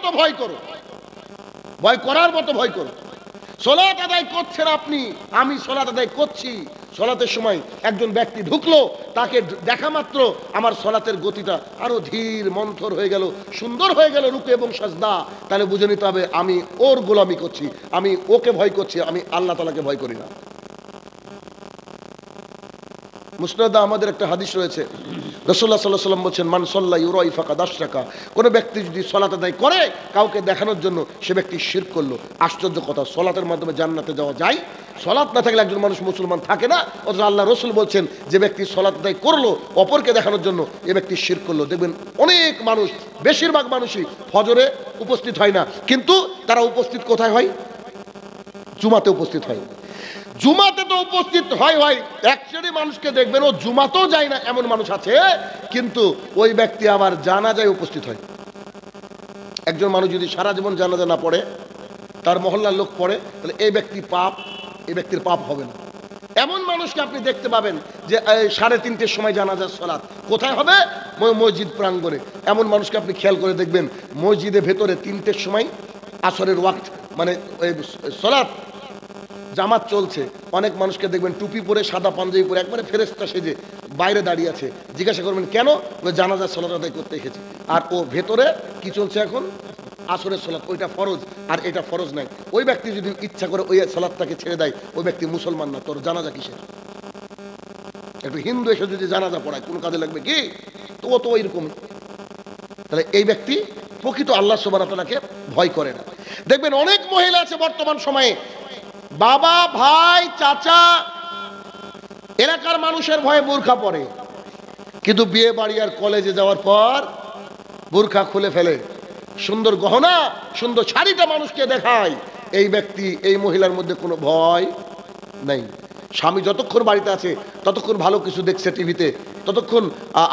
মতো ভয় করো, ভয় করার মতো ভয় করো। সালাত আদায় করছেন আপনি, আমি সালাত আদায় করছি, সালাতের সময় একজন ব্যক্তি ঢুকলো, তাকে দেখা মাত্র আমার সালাতের গতিটা আরো ধীর মন্থর হয়ে গেল, সুন্দর হয়ে গেল রুকু এবং সাজদা, তাহলে বুঝে নিতে হবে আমি ওর গোলামি করছি, আমি ওকে ভয় করছি, আমি আল্লাহ তাআলাকে ভয় করি না। মুসনাদে আমাদের একটা হাদিস রয়েছে, রাসূলুল্লাহ সাল্লাল্লাহু আলাইহি ওয়াসাল্লাম বলেছেন, মান সাল্লা ইউরাই ফাকাদ আশরাকা, কোন ব্যক্তি যদি সালাত আদায় করে কাউকে দেখানোর জন্য, সে ব্যক্তি শিরক করলো। আশ্চর্য কথা, সালাতের মাধ্যমে জান্নাতে যাওয়া যায়? সালাত না থাকলে একজন মানুষ মুসলমান থাকে না, অথচ আল্লাহ রাসূল বলছেন যে ব্যক্তি সালাত আদায় করলো অপরকে দেখানোর জন্য, এ ব্যক্তি শিরক করলো। দেখবেন অনেক মানুষ, বেশিরভাগ মানুষই ফজরে উপস্থিত হয় না, কিন্তু তারা উপস্থিত কোথায় হয়? জুমাতে উপস্থিত হয়। জুমাতে তো উপস্থিত হয়, এক শ্রেণী মানুষকে দেখবেন ও জুমাতেও যায় না, এমন মানুষ আছে, কিন্তু ওই ব্যক্তি আবার জানাজায় উপস্থিত হয়। একজন মানুষ যদি সারা জীবন জানাজা না পড়ে, তার মহল্লার লোক পড়ে, তাহলে এই ব্যক্তির পাপ হবে না। এমন মানুষকে আপনি দেখতে পাবেন যে 3:30টার সময় জানাজার সালাত কোথায় হবে? মসজিদ প্রাঙ্গণে। এমন মানুষকে আপনি খেয়াল করে দেখবেন মসজিদের ভেতরে 3টের সময় আসরের ওয়াক্ত, মানে সালাত জামাত চলছে, অনেক মানুষকে দেখবেন টুপি পরে, সাদা পাঞ্জাবি পরে, একবারে ফেরেশতা সেজে বাইরে দাঁড়িয়ে আছে। জিজ্ঞাসা করবেন কেন? জানাজার সালাত আদায় করতে এসেছে। আর ও ভেতরে কি চলছে এখন? আসরের সালাত, ওইটা ফরজ আর এটা ফরজ নাই। ওই ব্যক্তি যদি ইচ্ছা করে ওই সালাতটাকে ছেড়ে দেয়, ওই ব্যক্তি মুসলমান না। তোর জানাজা কিসের? একটু হিন্দু এসে যদি জানাজা পড়ায় কোন কাজে লাগবে কি? তো ও তো ওইরকমই। তাহলে এই ব্যক্তি প্রকৃত আল্লাহ সুবহানাহু ওয়া তাআলাকে ভয় করে না। দেখবেন অনেক মহিলা আছে বর্তমান সময়ে, বাবা, ভাই, চাচা, এলাকার মানুষের ভয়ে বোরখা পরে, কিন্তু বিয়ে বাড়ি আর কলেজে যাওয়ার পর বোরখা খুলে ফেলে, সুন্দর গহনা, সুন্দর শাড়িটা মানুষকে দেখায়। এই ব্যক্তি, এই মহিলার মধ্যে কোনো ভয় নাই। স্বামী যতক্ষণ বাড়িতে আছে ততক্ষণ ভালো কিছু দেখছে টিভিতে, ততক্ষণ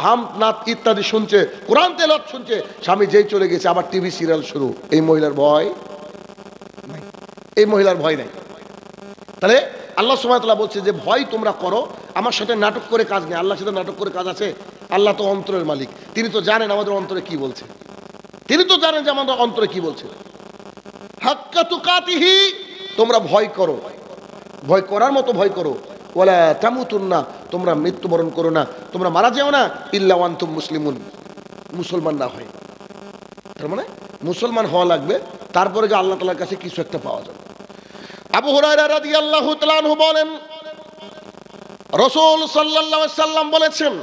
হাম নাত ইত্যাদি শুনছে, কোরআন তেলাওয়াত শুনছে। স্বামী যেই চলে গেছে আবার টিভি সিরিয়াল শুরু। এই মহিলার ভয় নাই, এই মহিলার ভয় নাই। তাহলে আল্লাহ সুবহানাহু ওয়া তাআলা বলছে যে ভয় তোমরা করো, আমার সাথে নাটক করে কাজ নেই। আল্লাহর সাথে নাটক করে কাজ আছে? আল্লাহ তো অন্তরের মালিক, তিনি তো জানেন আমাদের অন্তরে কি বলছে, তিনি তো জানেন যে আমাদের অন্তরে কি বলছে। হাক্কা তুকাতিহি, তোমরা ভয় করো, ভয় করার মতো ভয় করো। ওয়ালা তামুতুন্না, তোমরা মৃত্যুবরণ করো না, তোমরা মারা যেও না, ইল্লা ওয়া আনতুম মুসলিমুন, মুসলমান না হয়। তার মানে মুসলমান হওয়া লাগবে, তারপরে যে আল্লাহ তাআলার কাছে কিছু একটা পাওয়া যাবে। আবু হুরায়রা রাদিয়াল্লাহু তাআলা আনহু বলেন, রাসূল সাল্লাল্লাহু আলাইহি সাল্লাম বলেছেন,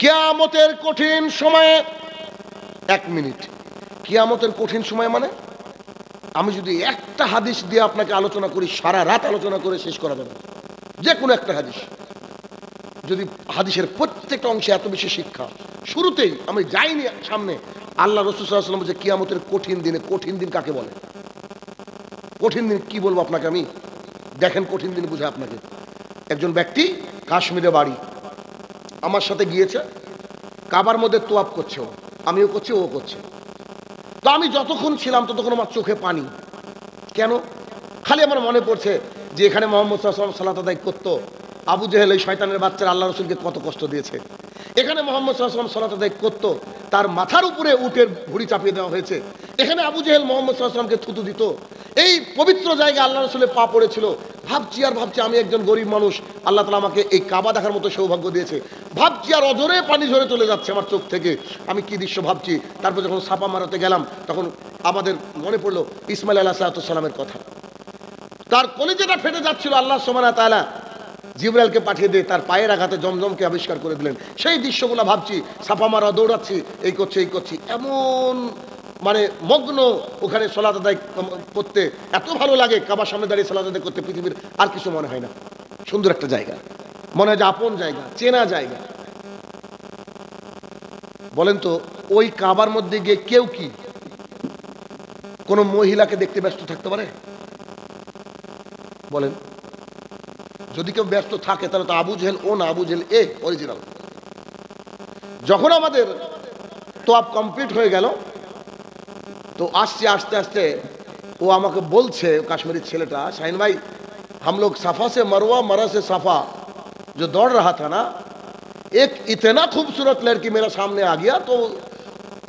কিয়ামতের কঠিন সময়ে, 1 মিনিট, কিয়ামতের কঠিন সময় মানে আমি যদি একটা হাদিস দিয়ে আপনাকে আলোচনা করি, সারা রাত আলোচনা করে শেষ করা যাবে না। যে কোনো একটা হাদিস, যদি হাদিসের প্রত্যেকটা অংশে এত বেশি শিক্ষা, শুরুতেই আমি যাইনি সামনে, আল্লাহ রাসূল সাল্লাল্লাহু আলাইহি ওয়াসাল্লাম বলেছে কিয়ামতের কঠিন দিনে, কঠিন দিন কাকে বলে? কঠিন দিন কি বলবো আপনাকে আমি? দেখেন কঠিন দিন বুঝে আপনাকে। একজন ব্যক্তি কাশ্মীরে বাড়ি, আমার সাথে গিয়েছে, কাবার মধ্যে তোয়াফ করছে, ও আমিও করছি, ও করছে। তো আমি যতক্ষণ ছিলাম ততক্ষণ আমার চোখে পানি। কেন? খালি আমার মনে পড়ছে যে এখানে মুহাম্মদ সাল্লাল্লাহু আলাইহি ওয়াসাল্লাম সালাত আদায় করতো, আবু জেহেল এই শয়তানের বাচ্চারা আল্লাহ রাসূলকে কত কষ্ট দিয়েছে। এখানে মুহাম্মদ সাল্লাল্লাহু আলাইহি ওয়াসাল্লাম সালাত আদায় করতো, তার মাথার উপরে উটের ভুঁড়ি চাপিয়ে দেওয়া হয়েছে। এখানে আবু জেহেল মুহাম্মদ সাল্লাল্লাহু আলাইহি ওয়াসাল্লামকে থুতু দিত। এই পবিত্র জায়গায় আল্লাহ রাসূলের পা পড়েছিল। ভাবছি আর ভাবছি, আমি একজন গরিব মানুষ, আল্লাহ তাআলা আমাকে এই কাবা দেখার মতো সৌভাগ্য দিয়েছে। ভাবছি আর অঝরে পানি ঝরে চলে যাচ্ছে আমার চোখ থেকে। আমি কি দৃশ্য ভাবছি। তারপর যখন সাফা মারাতে গেলাম, তখন আমাদের মনে পড়লো ইসমাইল আলাইহিস সালামের কথা। তার কলিজাটা ফেটে যাচ্ছিল। আল্লাহ সুবহানাহু ওয়া তাআলা জিবরাইলকে পাঠিয়ে দিয়ে তার পায়ের আঘাতে জমজমকে আবিষ্কার করে দিলেন। সেই দৃশ্যগুলো ভাবছি, সাফা মারা, দৌড়াচ্ছি, এই করছি, এমন মানে মগ্ন ওখানে সালাত আদায় করতে এত ভালো লাগে। কাবার সামনে দাঁড়িয়ে সালাত আদায় করতে পৃথিবীর আর কিছু মনে হয় না। সুন্দর একটা জায়গা, মনে হয় যে আপন জায়গা, চেনা জায়গা। বলেন তো, ওই কাবার মধ্যে গিয়ে কেউ কি কোনো মহিলাকে দেখতে ব্যস্ত থাকতে পারে? বলেন, যদি কেউ ব্যস্ত থাকে তাহলে তো আবু জেহেল ও না, আবু জেহেল এ অরিজিনাল। যখন আমাদের তোয়াফ কমপ্লিট হয়ে গেল, তো আস্তে আস্তে ও আমাকে বলছে, কাশ্মীরি ছেলেটা, শাহিন ভাই हम लोग सफा से मरवा, मरा से सफा जो दौड़ रहा था ना, एक इतना खूबसूरत लड़की मेरा सामने आ गया, तो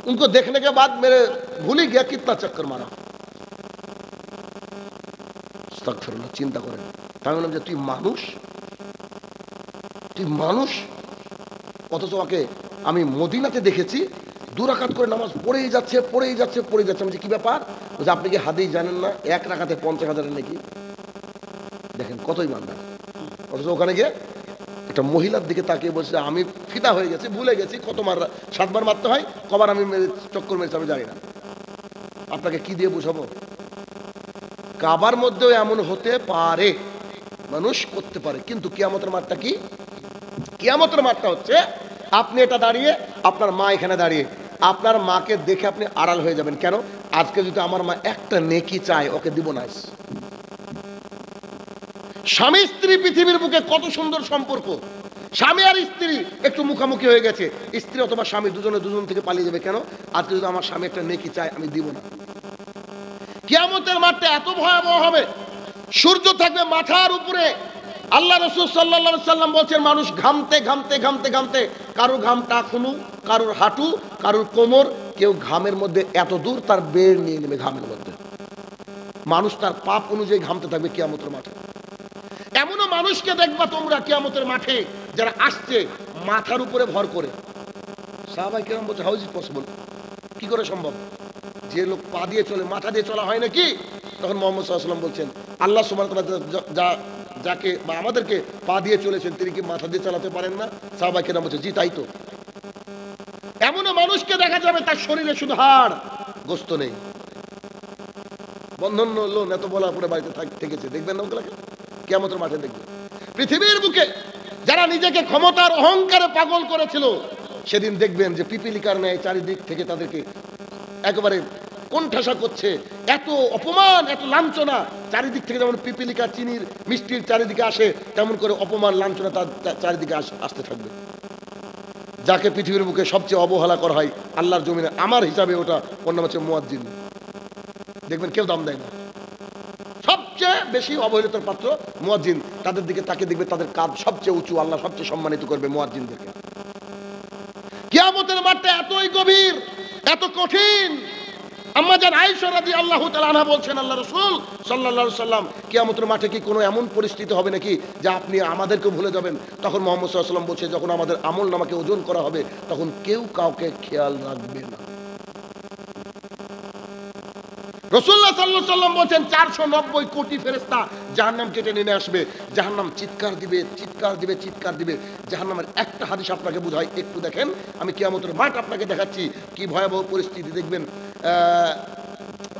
उनको देखने के बाद मेरे भूल ही गया कितना चक्कर मारा। আস্তাগফিরুল্লাহ, চিন্তা করেন। তাই বললাম যে তুই মানুষ, অথচ ওকে আমি মদিনাতে দেখেছি 2 রাকাত করে নামাজ পড়েই যাচ্ছে। আমি কি ব্যাপার? বলছে আপনি কি হাদিস জানেন না, 1 রাকাতে 50,000 নাকি? দেখেন কত ইমানদার। অথচ ওখানে গিয়ে একটা মহিলার দিকে তাকিয়ে বলছে আমি ফিদা হয়ে গেছি, ভুলে গেছি কত 7 বার মারতে হয়, কবার আমি চক্কর মেরেছি আমি জানি না। আপনাকে কি দিয়ে বুঝাবো? কাবার মধ্যেও এমন হতে পারে, মানুষ করতে পারে, কিন্তু কিয়ামতের মাঠটা কি? কিয়ামতের মাঠটা হচ্ছে আপনি এটা দাঁড়িয়ে, আপনার মা এখানে দাঁড়িয়ে, আপনার মাকে দেখে আপনি আড়াল হয়ে যাবেন। কেন? আজকে যদি আমার মা একটা নেকি চায়, ওকে দিব না। স্বামী স্ত্রী পৃথিবীর বুকে কত সুন্দর সম্পর্ক, স্বামী আর স্ত্রী একটু মুখামুখি হয়ে গেছে, স্ত্রী অথবা স্বামী দুজন থেকে পালিয়ে যাবে। কেন? আজকে যদি আমার স্বামী একটা নেকি চায়, আমি দিব না। কিয়ামতের মাঠটা এত ভয়াবহ হবে, সূর্য থাকবে মাথার উপরে। আল্লাহ রাসূল সাল্লাল্লাহু আলাইহি সাল্লাম বলছেন মানুষ ঘামতে কারোর ঘাম টাকুনু, কারোর হাঁটু, কারোর কোমর, কেউ ঘামের মধ্যে এত দূর তার বের নিয়ে নেবে ঘামের মধ্যে। মানুষ তার পাপ অনুযায়ী ঘামতে থাকবে কিয়ামতের মাঠে। এমনও মানুষকে দেখবা তোমরা কিয়ামতের মাঠে যারা আসছে মাথার উপরে ভর করে। সাহাবায়ে কেরাম বলছে হাউ ইজ ইট পসিবল? কি করে সম্ভব? যে লোক পা দিয়ে চলে, মাথা দিয়ে চলা হয় নাকি? তখন মুহাম্মদ সাল্লাল্লাহু আলাইহি ওয়াসাল্লাম বলছেন আল্লাহ সুবহানাহু ওয়া তাআলা যাকে বা আমাদেরকে পা দিয়ে চলেছেন, তিনি কি মাথা দিয়ে চালাতে পারেন না? সাহাবায়ে কেরাম বলছে জি তাই তো। এমনও মানুষকে দেখা যাবে তার শরীরে শুধু হাড়, গোশত নেই। বন্ধন লোন এত বলা পরে বাড়িতে থেকেছে, দেখবেন না ওগুলোকে? কিয়ামতের মাঠে দেখবেন। পৃথিবীর বুকে যারা নিজেকে ক্ষমতার অহংকারে পাগল করেছিল, সেদিন দেখবেন যে পিপিলিকার ন্যায় চারিদিক থেকে তাদেরকে একেবারে কোণঠাসা করছে। এত অপমান, এত লাঞ্ছনা চারিদিক থেকে, যেমন পিপিলিকা চিনির মিষ্টির চারিদিকে আসে, তেমন করে অপমান লাঞ্ছনা তার চারিদিকে আসতে থাকবে। যাকে পৃথিবীর বুকে সবচেয়ে অবহেলা করা হয় আল্লাহর জমিনে, আমার হিসাবে ওটা ওর নাম হচ্ছে মুয়াজ্জিন। দেখবেন কেউ দাম দেয় না। সবচেয়ে বেশি অবহেলিত পাত্র মুয়াজ্জিন। তাদের দিকে তাকে দেখবে তাদের কাঁধ সবচেয়ে উঁচু, আল্লাহ সবচেয়ে সম্মানিত করবে মুয়াজ্জিনদেরকে। কিয়ামতের মাঠটা এতই গভীর, এত কঠিন। আম্মা জান আয়েশা রাদিয়াল্লাহু তাআলা আনহা বলছেন আল্লাহ রাসূল সাল্লাল্লাহু আলাইহি সাল্লাম কিয়ামতের মাঠে কি কোনো এমন পরিস্থিতি হবে নাকি যে আপনি আমাদেরকে ভুলে যাবেন? তখন মুহাম্মদ সাল্লাল্লাহু আলাইহি সাল্লাম বলছে যখন আমাদের আমলনামাকে ওজন করা হবে, তখন কেউ কাউকে খেয়াল রাখবে না। রাসূলুল্লাহ সাল্লাল্লাহু আলাইহি সাল্লাম বলেন 490 কোটি ফেরেশতা জাহান্নাম কেটে নিয়ে আসবে। জাহান্নাম চিৎকার দিবে। জাহান্নামের একটা হাদিস আপনাকে বুঝাই, একটু দেখেন। আমি কিয়ামতের মাঠ আপনাকে দেখাচ্ছি কি ভয়াবহ পরিস্থিতি দেখবেন।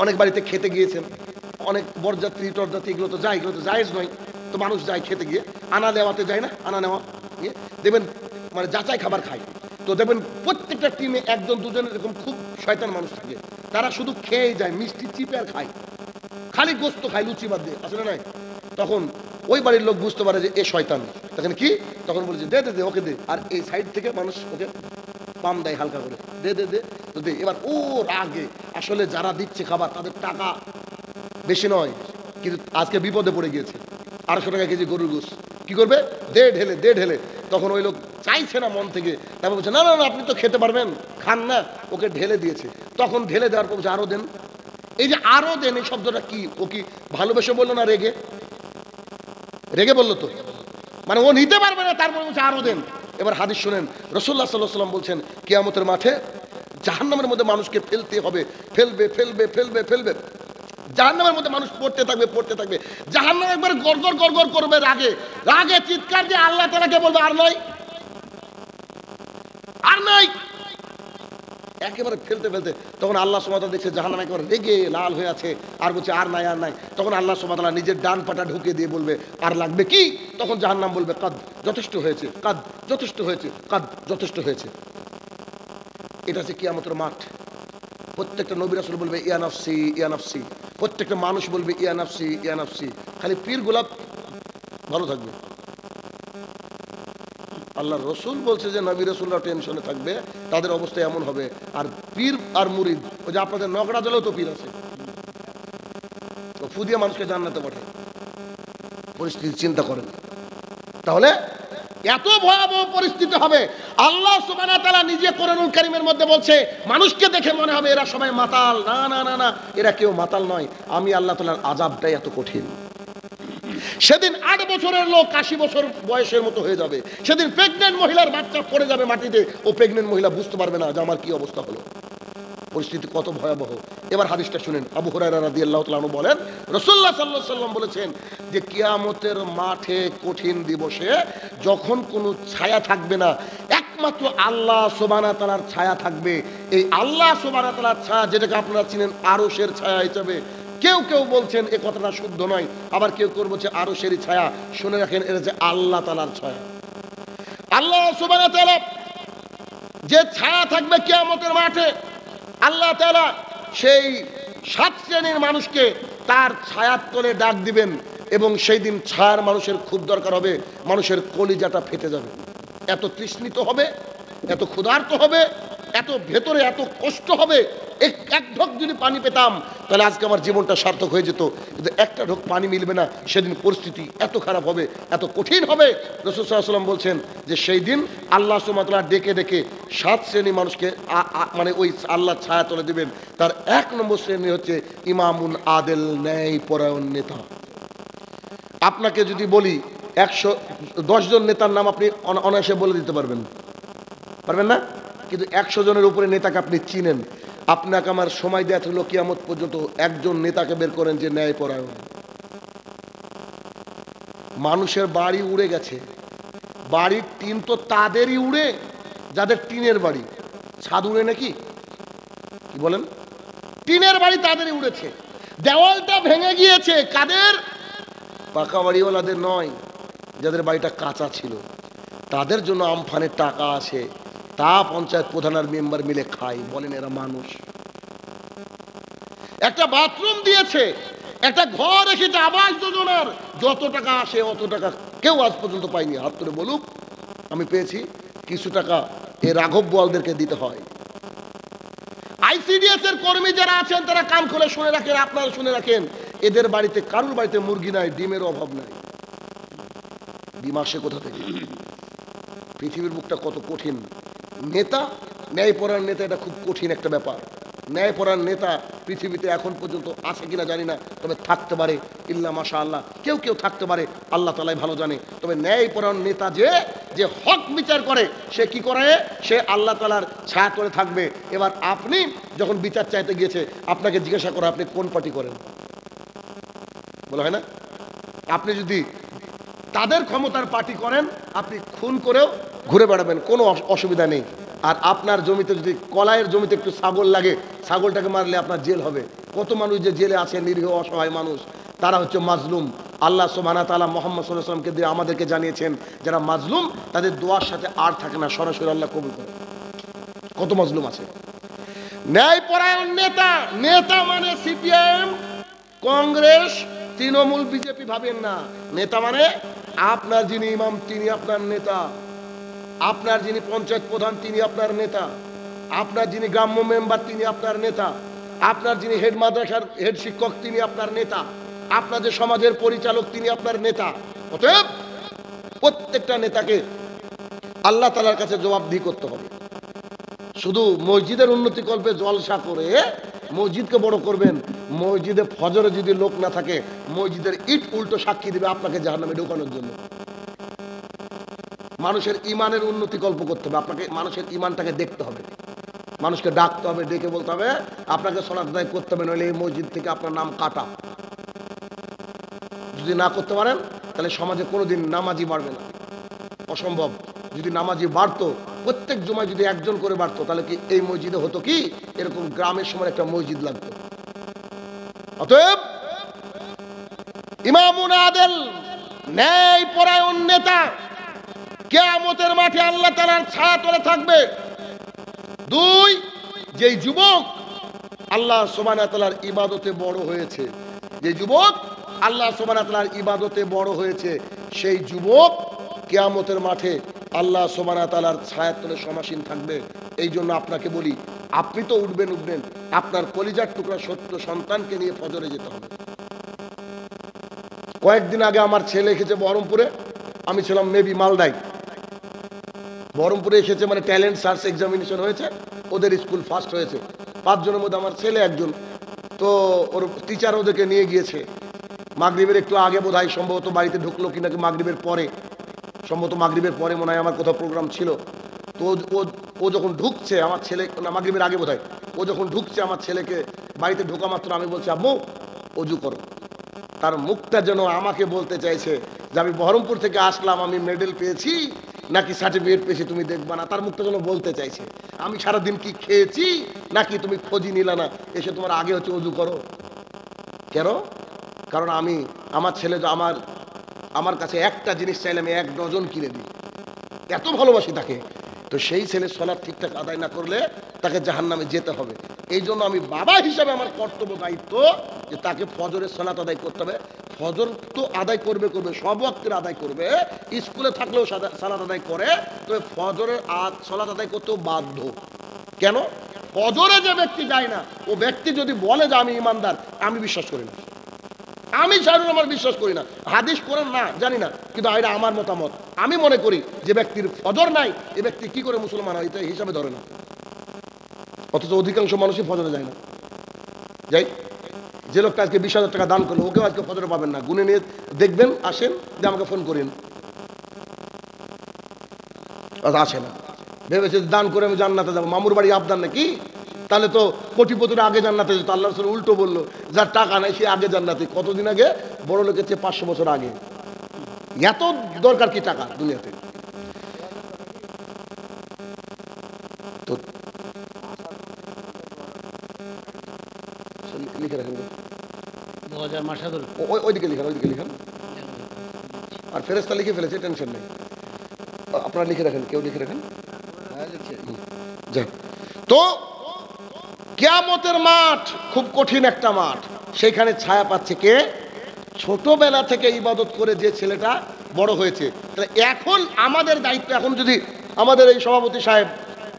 অনেক বাড়িতে খেতে গিয়েছেন, অনেক বরযাত্রী টরযাত্রী, এগুলো তো জায়েজ নয়, তো মানুষ যায় খেতে গিয়ে, আনা নেওয়াতে যায় না, আনা নেওয়া গিয়ে দেখবেন মানে যাচাই খাবার খায়। তো দেখবেন প্রত্যেকটা টিমে 1-2 এরকম খুব শয়তান মানুষ থাকে, তারা শুধু খেয়ে যায়, মিষ্টি চিপে আর খায়, খালি গোস্ত খায় লুচি বাদ দিয়ে, আসলে নয়। তখন ওই বাড়ির লোক বুঝতে পারে যে এ শয়তান। তখন কি? তখন বলছে দে ওকে দে। আর এই সাইড থেকে মানুষ ওকে পাম দেয় হালকা করে, দে তো দে। এবার ও রাগে, আসলে যারা দিচ্ছে খাবার তাদের টাকা বেশি নয়, কিন্তু আজকে বিপদে পড়ে গিয়েছে। 250 টাকা কেজি গরুর গোশ, কি করবে? দে ঢেলে। তখন ওই লোক চাইছে না মন থেকে, তারপর বলছে না আপনি তো খেতে পারবেন, খান না। ওকে ঢেলে দিয়েছে। তখন ঢেলে দেওয়ার পর বলছে আরো দেন। এই যে আরো দেন এই শব্দটা কি? ও কি ভালোবেসে বললো না রেগে বললো? তো মানে ও নিতে পারবে না, তারপর বলছে আরো দেন। এবার হাদিস শুনেন, রাসূলুল্লাহ সাল্লাল্লাহু আলাইহি ওয়াসাল্লাম বলছেন কিয়ামতের মাঠে জাহান্নামের মধ্যে মানুষকে ফেলতে হবে, ফেলবে। জাহান্নামের মধ্যে মানুষ পড়তে থাকবে। জাহান্নাম একবার গড়গড় করবে রাগে চিৎকার দিয়ে আল্লাহ তাআলাকে বলবে আর নাই, একেবারে ফেলতে। তখন আল্লাহ সুবহানাহু ওয়া তাআলা দেখছে জাহান্নাম একেবারে রেগে লাল হয়ে আছে, আর বলছে আর নাই। তখন আল্লাহ সুবহানাহু ওয়া তাআলা নিজের ডান পাটা ঢুকে দিয়ে বলবে আর লাগবে কি? তখন জাহান্নাম বলবে কাদ, যথেষ্ট হয়েছে। এটা হচ্ছে কিয়ামতের মাঠ। প্রত্যেকটা নবী রাসূল বলবে ইয়া নাফসি, প্রত্যেকটা মানুষ বলবে ইয়া নাফসি। খালি পীর গোলাপ ভালো থাকবে। আল্লাহ রসুল বলছে যে নবী রাসূলরা টেনশনে থাকবে, তাদের অবস্থা এমন হবে। আর পীর আর মুরিদ, ওই যে আপনাদের নগড়া জলেও তো পীর আছে, ফু দিয়ে মানুষকে জান্নাতে পাঠায়। পরিস্থিতি চিন্তা করেন। তাহলে এত ভয়াবহ পরিস্থিতি হবে। আল্লাহ সুবহানাহু ওয়া তাআলা নিজে কোরআনুল কারীমের মধ্যে বলছে, মানুষকে দেখে মনে হবে এরা সবাই মাতাল। না না না না, এরা কেউ মাতাল নয়। আমি আল্লাহ তাআলার আযাবটাই এত কঠিন। সেদিন 8 বছরের লোক 80 বছর বয়সের মতো হয়ে যাবে। সেদিন প্রেগনেন্ট মহিলার বাচ্চা পড়ে যাবে মাটিতে, ও প্রেগনেন্ট মহিলা বুঝতে পারবে না যে আমার কি অবস্থা হলো। পরিস্থিতি কত ভয়াবহ। এবার হাদিসটা শুনেন। আবু হুরায়রা রাদিয়াল্লাহু তাআলা আনহু বলেন, রাসূলুল্লাহ সাল্লাল্লাহু আলাইহি ওয়াসাল্লাম বলেছেন যে কিয়ামতের মাঠে কঠিন দিবসে যখন কোনো ছায়া থাকবে না, একমাত্র আল্লাহ সুবহানাহু ওয়া তাআলার ছায়া থাকবে। এই আল্লাহ সুবহানাহু ওয়া তাআলার ছায়া, যেটাকে আপনারা চিনেন আরশের ছায়া হিসেবে, কেউ কেউ বলছেন এই কথাটা শুদ্ধ নয়, আবার কেউ কেউ বলছে আরশেরই ছায়া। শুনে রাখেন, এটা যে আল্লাহ তাআলার ছায়া। আল্লাহ সুবহানাহু ওয়া তাআলা যে ছায়া থাকবে কিয়ামতের মাঠে, আল্লাহ তাআলা সেই 7 শ্রেণীর মানুষকে তার ছায়ার তলে ডাক দিবেন, এবং সেই দিন ছায়ার মানুষের খুব দরকার হবে। মানুষের কলিজাটা ফেটে যাবে, এত তৃষ্ণিত হবে, এত ক্ষুধার্ত হবে, এত ভেতরে এত কষ্ট হবে। এক ঢোক যদি পানি পেতাম তাহলে আজকে আমার জীবনটা সার্থক হয়ে যেত, কিন্তু একটা ঢোক পানি মিলবে না। সেদিন পরিস্থিতি এত খারাপ হবে, এত কঠিন হবে। রাসূল সাল্লাল্লাহু আলাইহি ওয়াসাল্লাম বলছেন যে সেই দিন আল্লাহ সুবহানাহু ওয়া তাআলা ডেকে ডেকে 7 শ্রেণী মানুষকে মানে ওই আল্লাহ ছায়া তলে দিবেন। তার 1 নম্বর শ্রেণী হচ্ছে ইমামুন আদেল, ন্যায় পরায়ণ নেতা। আপনাকে যদি বলি 110 জন নেতার নাম আপনি অনায়াসে বলে দিতে পারবেন, পারবেন না? কিন্তু 100 জনের উপরে নেতাকে আপনি চিনেন। আপনাকে আমার সময় দেয়া হলো কিয়ামত পর্যন্ত একজন নেতাকে বের করেন যে ন্যায় পরায়ণ। মানুষের বাড়ি উড়ে গেছে, বাড়ির টিন তো তাদেরই উড়ে যাদের টিনের বাড়ি। ছাদ উড়ে নাকি? কি বলেন? টিনের বাড়ি তাদেরই উড়েছে। দেওয়ালটা ভেঙে গিয়েছে কাদের? পাকা বাড়িওয়ালাদের নয়, যাদের বাড়িটা কাঁচা ছিল। তাদের জন্য আমফানের টাকা আছে, তা পঞ্চায়েত প্রধান আর মেম্বার মিলে খায়। বলেন এরা মানুষ? একটা বাথরুম দিয়েছে, একটা ঘর রেখেছে আবাস যোজনার, যত টাকা আসে অত টাকা কেউ আজ পর্যন্ত পায়নি। হাত তুলে বলুক আমি পেয়েছি। কিছু টাকা এই রাঘব বোয়ালদেরকে দিতে হয়। আইসিডিএস এর কর্মী যারা আছেন তারা কান খুলে শুনে রাখেন, আপনারা শুনে রাখেন, এদের বাড়িতে কারুর বাড়িতে মুরগি নাই, ডিমের অভাব নাই। ডিম আসে কোথা থেকে? পৃথিবীর বুকটা কত কঠিন। নেতা, ন্যায়পরায়ণ নেতা, এটা খুব কঠিন একটা ব্যাপার। ন্যায়পরায়ণ নেতা পৃথিবীতে এখন পর্যন্ত আছে কিনা জানি না, তবে থাকতে পারে, ইল্লা মাশাআল্লাহ, কেউ কেউ থাকতে পারে, আল্লাহ তাআলাই ভালো জানে। তবে ন্যায়পরায়ণ নেতা যে হক বিচার করে, সে কি করে? সে আল্লাহ তাআলার ছায়া তলে থাকবে। এবার আপনি যখন বিচার চাইতে গিয়েছে, আপনাকে জিজ্ঞাসা করা আপনি কোন পার্টি করেন, বলা হয় না? আপনি যদি তাদের ক্ষমতার পার্টি করেন, আপনি খুন করেও ঘুরে বেড়াবেন, কোনো অসুবিধা নেই। আর আপনার জমিতে যদি কলাইয়ের জমিতে একটু ছাগল লাগে, ছাগলটাকে মারলে আপনার জেল হবে। কত মানুষ যে জেলে আছে, নিরীহ অসহায় মানুষ, তারা হচ্ছে মাজলুম। আল্লাহ সুবহানাহু ওয়া তাআলা মুহাম্মদ সাল্লাল্লাহু আলাইহি ওয়াসাল্লামকে দিয়ে আমাদেরকে জানিয়েছেন, যারা মাজলুম তাদের দোয়ার সাথে আর থাকে না, সরাসরি আল্লাহ কবুল করে। কত মাজলুম আছে। ন্যায়পরায়ণ নেতা, নেতা মানে সিপিএম, কংগ্রেস, তৃণমূল, বিজেপি ভাবেন না। নেতা মানে আপনার যিনি ইমাম তিনি আপনার নেতা, আপনার যিনি পঞ্চায়েত প্রধান তিনি আপনার নেতা, আপনার যিনি গ্রাম্য মেম্বার তিনি আপনার নেতা, আপনার যিনি হেড মাদ্রাসার হেড শিক্ষক তিনি আপনার নেতা, আপনার যে সমাজের পরিচালক তিনি আপনার নেতা। অতএব প্রত্যেকটা নেতাকে আল্লাহ তাআলার কাছে জবাবদিহি করতে হবে। শুধু মসজিদের উন্নতি কল্পে জলসা করে মসজিদকে বড় করবেন, মসজিদে ফজরে যদি লোক না থাকে, মসজিদের ইট উল্টো সাক্ষী দিবে আপনাকে জাহান্নামে ঢোকানোর জন্য। মানুষের ইমানের উন্নতি কল্প করতে হবে, আপনাকে মানুষের ইমানটাকে দেখতে হবে, মানুষকে ডাকতে হবে, ডেকে বলতে হবে আপনাকে সালাত আদায় করতে হবে, নইলে এই মসজিদ থেকে আপনার নাম কাটা। যদি না করতে পারেন তাহলে সমাজে কোনোদিন নামাজি বাড়বে না, অসম্ভব। যদি নামাজি বাড়তো, প্রত্যেক জুমায় যদি একজন করে বাড়তো, তাহলে কি এই মসজিদে হতো কি এরকম গ্রামের সময় একটা মসজিদ লাগতো। অতএব ইমামুন আদেল, ন্যায় পরায়ণ নেতা কিয়ামতের মাঠে আল্লাহ তাআলার ছায়া তলে থাকবে। 2, যেই যুবক আল্লাহ সুবহানাহু ওয়া তাআলার ইবাদতে বড় হয়েছে, যে যুবক আল্লাহ সুবহানাহু ওয়া তাআলার ইবাদতে বড় হয়েছে, সেই যুবক কিয়ামতের মাঠে আল্লাহ সুবহানাহু ওয়া তাআলার ছায়ার তলে সমাসীন থাকবে। এই জন্য আপনাকে বলি, আপনি তো উঠবেন, আপনার কলিজার টুকরা সত্য সন্তানকে নিয়ে ফজরে যেতে হবে। কয়েকদিন আগে আমার ছেলে এসেছে বহরমপুরে, আমি ছিলাম মেবি মালদায়। বহরমপুরে এসেছে মানে ট্যালেন্ট সার্চ এক্সামিনেশন হয়েছে, ওদের স্কুল ফার্স্ট হয়েছে 5 জনের মধ্যে আমার ছেলে একজন। তো ওর টিচার ওদেরকে নিয়ে গিয়েছে, মাগরিবের একটু আগে বোধহয় সম্ভবত বাড়িতে ঢুকলো কি নাকি মাগরিবের পরে, সম্ভবত মাগরিবের পরে মনে হয় আমার কোথাও প্রোগ্রাম ছিল। তো ও যখন ঢুকছে আমার ছেলে, না মাগরিবের আগে বোধহয়, ও যখন ঢুকছে আমার ছেলেকে বাড়িতে ঢোকা মাত্র আমি বলছি আম্মু অজু করো। তার মুখটা যেন আমাকে বলতে চাইছে যে আমি বহরমপুর থেকে আসলাম, আমি মেডেল পেয়েছি নাকি সার্টিফিকেট পেয়েছি তুমি দেখবা না। তার মুখটা যেন বলতে চাইছে আমি সারাদিন কি খেয়েছি নাকি তুমি খোঁজই নিলা না, এসে তোমার আগে হচ্ছে অজু করো। কেন? কারণ আমি আমার ছেলে আমার কাছে একটা জিনিস চাইলে আমি 1 ডজন কিনে দিই, এত ভালোবাসি তাকে। তো সেই ছেলে সালাত ঠিকঠাক আদায় না করলে তাকে জাহান্নামে যেতে হবে। এই জন্য আমি বাবা হিসাবে আমার কর্তব্য দায়িত্ব যে তাকে ফজরের সালাত আদায় করতে হবে। ফজর তো আদায় করবে, সব ওয়াক্তের আদায় করবে, স্কুলে থাকলেও সালাত আদায় করে, তো ফজরের সালাত আদায় করতেও বাধ্য। কেন? ফজরে যে ব্যক্তি যায় না ও ব্যক্তি যদি বলে যে আমি ইমানদার, আমি বিশ্বাস করি না, আমি শাহরুর আমার বিশ্বাস করি না, হাদিস কোরআন না জানি না, কিন্তু এটা আমার মতামত। আমি মনে করি যে ব্যক্তির ফজর নাই এ ব্যক্তি কি করে মুসলমান হয় এটা হিসাবে ধরে না। অথচ অধিকাংশ মানুষই ফজরে যায় না। যাই, যে লোকটা আজকে 20,000 টাকা দান করলো ওকেও আজকে ফজরে পাবেন না, গুনে নিয়ে দেখবেন, আসেন যে আমাকে ফোন করেন, আসে না। ভেবেছে দান করে আমি জান্নাতে যাবো, মামুর বাড়ি আবদান নাকি? তাহলে তো কোটিপতির আগে জান্নাতে যেত। আল্লাহ রাসূল উল্টো বললো, যার টাকা নাই সে আগে জান্নাতে। কতদিন আগে? বড় লোকের চেয়ে 500 বছর আগে। এত দরকার কি টাকা দুনিয়াতে? তো লিখে রাখেন, 2000 মাসাদুল ওইদিকে লিখেন। আর ফেরেশতা লিখে ফেলেছে, টেনশন নেই, আপনারা লিখে রাখেন, কেউ লিখে রাখেন। তো কিয়ামতের মাঠ খুব কঠিন একটা মাঠ, সেখানে ছায়া পাচ্ছে কে? ছোটবেলা থেকে ইবাদত করে যে ছেলেটা বড় হয়েছে। তাহলে এখন আমাদের দায়িত্ব, এখন যদি আমাদের এই সভাপতি সাহেব,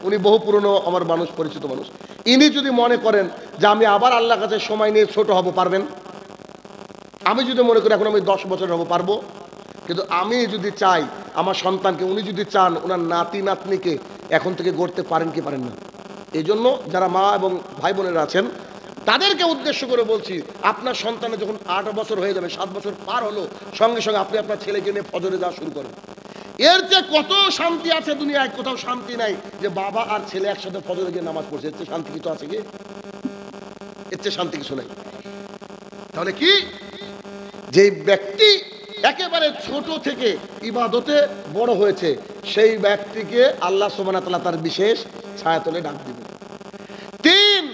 উনি বহু পুরনো আমার মানুষ, পরিচিত মানুষ, ইনি যদি মনে করেন যে আমি আবার আল্লাহর কাছে সময় নিয়ে ছোট হব, পারবেন? আমি যদি মনে করি এখন আমি 10 বছর হব, পারবো? কিন্তু আমি যদি চাই আমার সন্তানকে, উনি যদি চান ওনার নাতি নাতনিকে এখন থেকে গড়তে পারেন কি পারেন না? এই জন্য যারা মা এবং ভাই বোনেরা আছেন তাদেরকে উদ্দেশ্য করে বলছি, আপনার সন্তানের যখন 8 বছর হয়ে যাবে, 7 বছর পার হলো, সঙ্গে সঙ্গে আপনি আপনার ছেলেকে নিয়ে ফজরে যাওয়া শুরু করেন। এর চেয়ে কত শান্তি আছে দুনিয়ায়, কোথাও শান্তি নাই যে বাবা আর ছেলে একসাথে ফজরে গিয়ে নামাজ পড়ছে। এর চেয়ে শান্তি কিছু আছে কি? এর চেয়ে শান্তি কিছু নাই। তাহলে কি, যে ব্যক্তি একেবারে ছোট থেকে ইবাদতে বড় হয়েছে সেই ব্যক্তিকে আল্লাহ সুবহানাহু ওয়া তাআলা তার বিশেষ ছায়াতলে ডাক দিবেন। 3,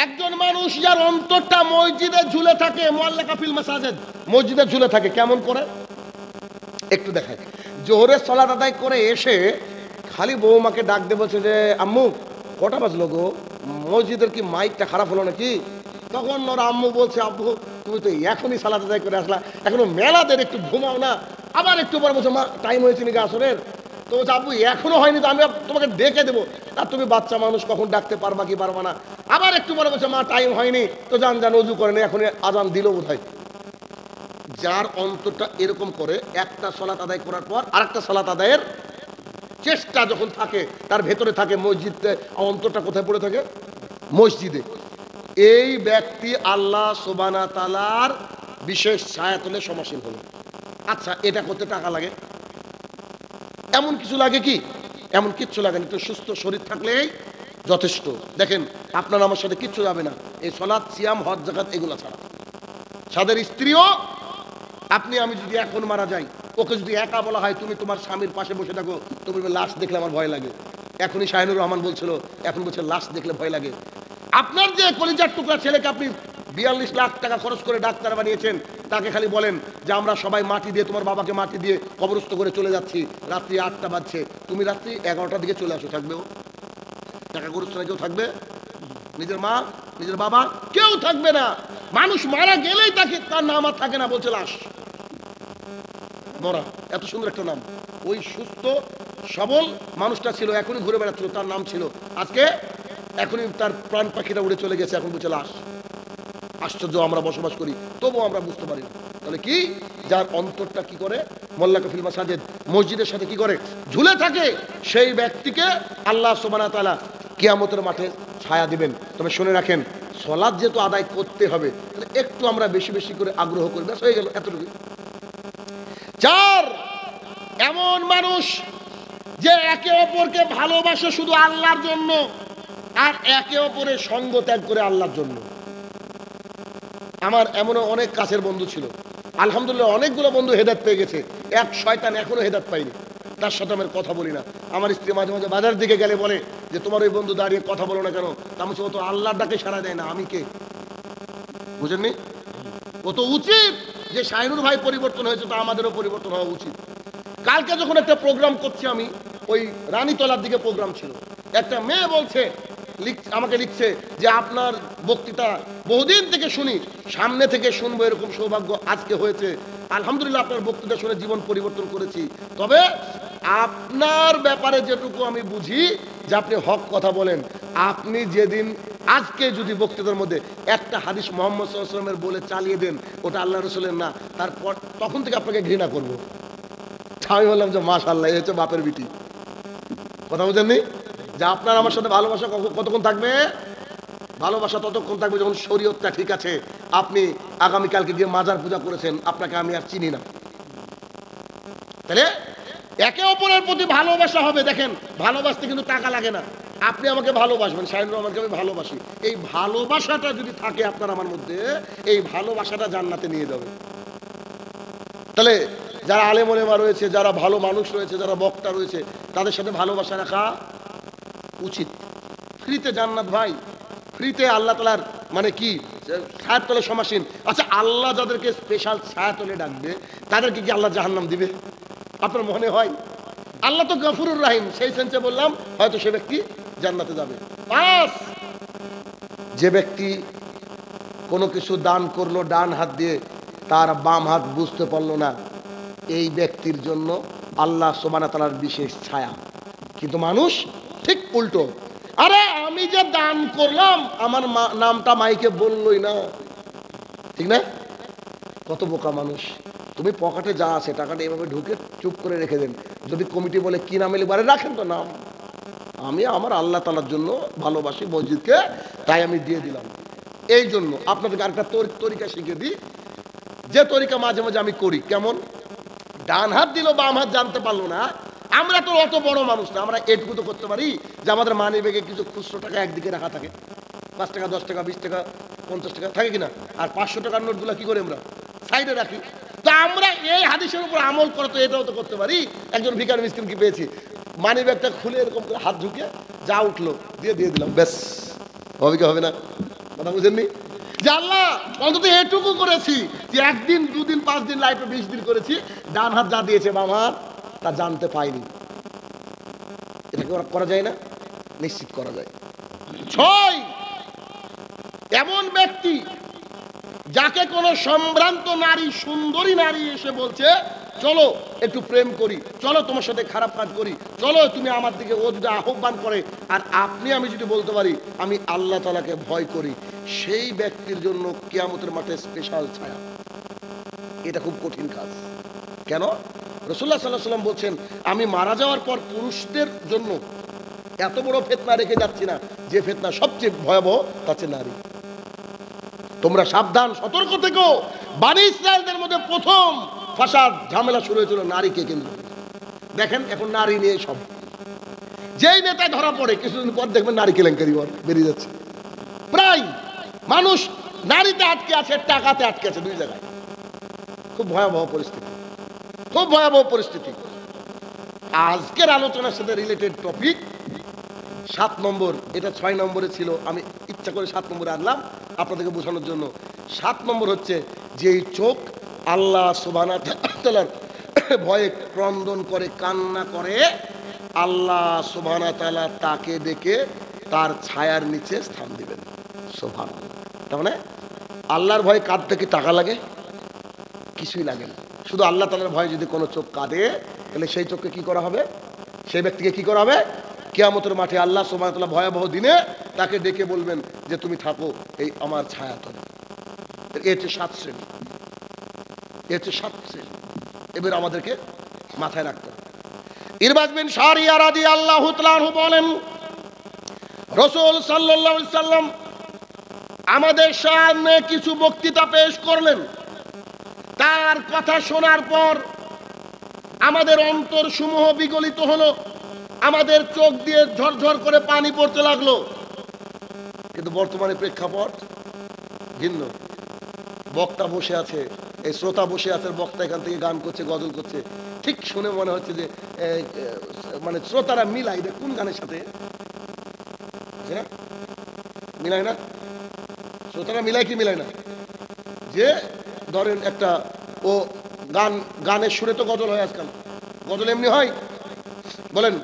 একজন মানুষ যার অন্তরটা মসজিদে ঝুলে থাকে, মুআল্লাকা ফিল মাসাজিদ, মসজিদে ঝুলে থাকে, কেমন করে একটু দেখায়। জোহরের সালাত আদায় করে এসে খালি বৌমাকে ডাক দিয়ে বলছে যে আম্মু কটা বাজলো গো, মসজিদের কি মাইকটা খারাপ হলো নাকি? তখন ওর আম্মু বলছে আব্বু তুমি তো এখনই সালাত আদায় করে আসলা, এখনো মেলাদের একটু ঘুমাও না। আবার একটু পরে বলছে মা টাইম হয়েছে নাকি আসরের? তো বলছে আব্বু এখনো হয়নি, তো আমি তোমাকে ডেকে দেবো। আর তুমি বাচ্চা মানুষ, কখন ডাকতে পারবা কি পারবা না। আবার একটু পরে বলছে মা টাইম হয়নি, তো যান অজু করেন, এখন আজান দিল বোধহয়। যার অন্তরটা এরকম করে, একটা সালাত আদায় করার পর আরেকটা সালাত আদায়ের চেষ্টা যখন থাকে, তার ভেতরে থাকে মসজিদে, অন্তরটা কোথায় পড়ে থাকে? মসজিদে। এই ব্যক্তি আল্লাহ সুবহানাহু ওয়া তাআলার বিশেষ ছায়াতলে সমাসীন হলো। আচ্ছা, এটা করতে টাকা লাগে? এমন কিছু লাগে কি? এমন কিচ্ছু লাগে না, একটু সুস্থ শরীর থাকলেই যথেষ্ট। দেখেন আপনার আমার সাথে কিচ্ছু যাবে না, এই সালাত, সিয়াম, হজ, যাকাত এগুলো ছাড়া। সাদের স্ত্রীও, আপনি আমি যদি এখন মারা যাই, ওকে যদি একা বলা হয় তুমি তোমার স্বামীর পাশে বসে থাকো, তুমি লাশ দেখলে আমার ভয় লাগে। এখনই শাহিনুর রহমান বলছিল, এখন বলছে লাশ দেখলে ভয় লাগে। আপনার যে কলিজার টুকরা ছেলেকে আপনি 42 লাখ টাকা খরচ করে ডাক্তার বানিয়েছেন, তাকে খালি বলেন যে আমরা সবাই মাটি দিয়ে, তোমার বাবাকে মাটি দিয়ে কবরস্থ করে চলে যাচ্ছি, রাত্রি 8টা বাজছে, তুমি রাত্রি 11টার দিকে চলে আসো, থাকবে ও? টাকা খরচ কেউ থাকবে? নিজের মা, নিজের বাবা কেউ থাকবে না। মানুষ মারা গেলেই তাকে, তার নাম আর থাকে না, বলছে লাশ মরা। এত সুন্দর একটা নাম। ওই সুস্থ সবল মানুষটা ছিল, এখনই ঘুরে বেড়াচ্ছিল, তার নাম ছিল, আজকে এখনই তার প্রাণ পাখিটা উড়ে চলে গেছে, এখন বলছে লাশ। আশ্চর্য, আমরা বসবাস করি তবুও আমরা বুঝতে পারি না। তাহলে কি, যার অন্তরটা কি করে, মোল্লাকা ফিল মাসাজিদ, মসজিদের সাথে কি করে ঝুলে থাকে, সেই ব্যক্তিকে আল্লাহ সুবহানাহু ওয়া তাআলা কিয়ামতের মাঠে ছায়া দিবেন। তবে শুনে রাখেন, সালাত যেহেতু আদায় করতে হবে, তাহলে একটু আমরা বেশি বেশি করে আগ্রহ করি, ব্যাস হয়ে গেল, এতটুকু। চার, এমন মানুষ যে একে অপরকে ভালোবাসে শুধু আল্লাহর জন্য, আর একে অপরের সঙ্গ ত্যাগ করে আল্লাহর জন্য। আমার এমনও অনেক কাছের বন্ধু ছিল, আলহামদুলিল্লাহ অনেকগুলো বন্ধু হেদায়েত পেয়ে গেছে, এক শয়তান এখনো হেদায়েত পাইনি, তার সাথে আমি কথা বলি না। আমার স্ত্রী মাঝে মাঝে বাজার দিকে গেলে বলে যে তোমার ওই বন্ধু দাঁড়িয়ে কথা বলো না কেন? আমি বলছি, ও তো আল্লাহর ডাকে সাড়া দেয় না, আমি কে? বুঝেননি? ও তো উচিত যে শাহিনুর ভাই পরিবর্তন হয়েছে, তো আমাদেরও পরিবর্তন হওয়া উচিত। কালকে যখন একটা প্রোগ্রাম করছি আমি, ওই রানীতলার দিকে প্রোগ্রাম ছিল, একটা মেয়ে বলছে, আমাকে লিখছে যে আপনার বক্তৃতা বহুদিন থেকে শুনি, সামনে থেকে শুনবো এরকম সৌভাগ্য আজকে হয়েছে, আলহামদুলিল্লাহ আপনার বক্তৃতা শুনে জীবন পরিবর্তন করেছি। তবে আপনার ব্যাপারে যেটুকু আমি বুঝি যে আপনি হক কথা বলেন, আপনি যেদিন আজকে যদি বক্তৃতার মধ্যে একটা হাদিস মুহাম্মদ সাল্লাল্লাহু আলাইহি ওয়াসাল্লামের বলে চালিয়ে দেন, ওটা আল্লাহ রাসূলের না, তারপর তখন থেকে আপনাকে ঘৃণা করব। আমি বললাম যে মাশাআল্লাহ, এই হচ্ছে বাপের বিটি। কথা বুঝেননি? যে আপনার আমার সাথে ভালোবাসা কতক্ষণ থাকবে? ভালোবাসা ততক্ষণ থাকবে যখন শরীয়তটা ঠিক আছে। আপনি আগামীকালকে গিয়ে মাজার পূজা করেছেন, আপনাকে আমি আর চিনি না। তাহলে একে অপরের প্রতি ভালোবাসা হবে। দেখেন, ভালোবাসতে কিন্তু টাকা লাগে না। আপনি আমাকে ভালোবাসবেন, শাহিনুর রহমানকে আমি ভালোবাসি, এই ভালোবাসাটা যদি থাকে আপনার আমার মধ্যে, এই ভালোবাসাটা জান্নাতে নিয়ে যাবে। তাহলে যারা আলেম ওলেমা রয়েছে, যারা ভালো মানুষ রয়েছে, যারা বক্তা রয়েছে, তাদের সাথে ভালোবাসা রাখা উচিত। ফ্রিতে জান্নাত ভাই, ফ্রিতে আল্লাহ তাআলার মানে কি ছায়ার তলে সমাসীন। আচ্ছা, আল্লাহ যাদেরকে স্পেশাল ছায়া তলে ডাকবে, তাদেরকে কি আল্লাহ জাহান্নাম দিবে? আপনার মনে হয়? আল্লাহ তো গফুরুর রাহিম, সেই সেন্সে বললাম, হয়তো সে ব্যক্তি জান্নাতে যাবে। পাঁচ, যে ব্যক্তি কোনো কিছু দান করলো ডান হাত দিয়ে, তার বাম হাত বুঝতে পারলো না, এই ব্যক্তির জন্য আল্লাহ সুবহানাহু ওয়া তাআলার বিশেষ ছায়া। কিন্তু মানুষ ঠিক উল্টো, আরে আমি যে দান করলাম, আমার নামটা মাইকে বললই না, ঠিক না? কত বোকা মানুষ। তুমি পকেটে যা আছে টাকাটা এভাবে ঢুকে চুপ করে রেখে দেন, যদি কমিটি বলে কি নামে লিখবে, রাখেন তো নাম, আমি আমার আল্লাহ তাআলার জন্য ভালোবাসি মসজিদকে, তাই আমি দিয়ে দিলাম। এই জন্য আপনাদেরকে আরেকটা তরিকা শিখিয়ে দিই, যে তরিকা মাঝে মাঝে আমি করি। কেমন? ডান হাত দিল বাম হাত জানতে পারলো না, আমরা তো অত বড় মানুষ না, আমরা এটুকু তো করতে পারি যে আমাদের মানি ব্যাগে কিছু খুচরো টাকা একদিকে রাখা থাকে, 5 টাকা 10 টাকা 20 টাকা 50 টাকা থাকে কিনা, আর 500 টাকার নোটগুলো কি করে আমরা সাইডে রাখি। তো আমরা এই হাদিসের উপর আমল করে তো এটাও তো করতে পারি। একজন ভিখারি মিসকিন কি পেয়েছি, মানি ব্যাগটা খুলে এরকম করে হাত ঢুকে যা উঠলো দিয়ে দিলাম, ব্যাস। হবে কি হবে না? কথা বুঝেননি? যে আল্লাহ অন্তত এটুকু করেছি যে 1 দিন 2 দিন 5 দিন লাইফে 20 দিন করেছি, ডান হাত যা দিয়েছে বাম হাত তা জানতে পাইনি। এটাকে করা যায় না? নিশ্চিত করা যায়। 6, এমন ব্যক্তি যাকে কোনো সম্ভ্রান্ত নারী, সুন্দরী নারী এসে বলছে চলো একটু প্রেম করি, চলো তোমার সাথে খারাপ কাজ করি, চলো তুমি আমার দিকে, ও যদি আহ্বান করে, আর আপনি আমি যদি বলতে পারি আমি আল্লাহ তাআলাকে ভয় করি, সেই ব্যক্তির জন্য কিয়ামতের মাঠে স্পেশাল ছায়া। এটা খুব কঠিন কাজ। কেন? রাসূলুল্লাহ সাল্লাল্লাহু আলাইহি ওয়াসাল্লাম বলছেন, আমি মারা যাওয়ার পর পুরুষদের জন্য এত বড় ফিতনা রেখে যাচ্ছি না, যে ফিতনা সবচেয়ে ভয়াবহ তা হচ্ছে নারী। তোমরা সাবধান, সতর্ক থেকো। বনি ইসরাইলদের মধ্যে প্রথম ফাসাদ ঝামেলা শুরু হয়েছিল নারীকে কেন্দ্র করে। দেখেন এখন নারী নিয়ে সব, যেই নেতা ধরা পড়ে কিছুদিন পর দেখবেন নারী কেলেঙ্কারি বেরিয়ে যাচ্ছে। প্রায় মানুষ নারীতে আটকে আছে, টাকাতে আটকে আছে, 2 জায়গায়। খুব ভয়াবহ পরিস্থিতি, খুব ভয়াবহ পরিস্থিতি। আজকের আলোচনার সাথে রিলেটেড টপিক 7 নম্বর, এটা 6 নম্বরে ছিল, আমি ইচ্ছা করে 7 নম্বরে আনলাম আপনাদেরকে বোঝানোর জন্য। 7 নম্বর হচ্ছে যেই চোখ আল্লাহ সুবহানাহু ওয়া তাআলার ভয়ে ক্রন্দন করে, কান্না করে, আল্লাহ সুবহানাহু ওয়া তাআলা তাকে ডেকে তার ছায়ার নিচে স্থান দিবেন। সুবহানাল্লাহ। তার মানে আল্লাহর ভয়ে কাঁদতে কি টাকা লাগে? কিছুই লাগে না। শুধু আল্লাহ তাআলার ভয়ে যদি কোনো চোখ কাঁদে, তাহলে সেই চোখকে কি করা হবে? সেই ব্যক্তিকে কি করা হবে? কিয়ামতের মাঠে আল্লাহ সুবহানাহু ওয়া তাআলা ভয়াবহ দিনে তাকে ডেকে বলবেন যে তুমি থাকো এই আমার ছায়াতলে। এর 7 শ্রেণী। এ হচ্ছে 7 শ্রেণী। এবার আমাদেরকে মাথায় রাখতে হবে। ইরবাজ বিন সারিয়া রাদিয়াল্লাহু তাআলা আনহু বলেন, রাসূল সাল্লাল্লাহু আলাইহি সাল্লাম আমাদের সামনে কিছু বক্তৃতা পেশ করলেন। তার কথা শোনার পর আমাদের অন্তর সমূহ বিগলিত হলো, আমাদের চোখ দিয়ে ঝরঝর করে পানি পড়তে লাগলো। কিন্তু বর্তমানে প্রেক্ষাপট ভিন্ন। বক্তা বসে আছে, এই শ্রোতা বসে আছে, বক্তা এখান থেকে গান করছে, গজল করছে। ঠিক শুনে মনে হচ্ছে যে মানে শ্রোতারা মিলাই দেয় কোন গানের সাথে, মিলাই না? শ্রোতারা মিলাই কি মিলাই না? যে ধরেন একটা ও গানের সুরে তো গজল হয় আজকাল। গজল এমনি হয় বলেন?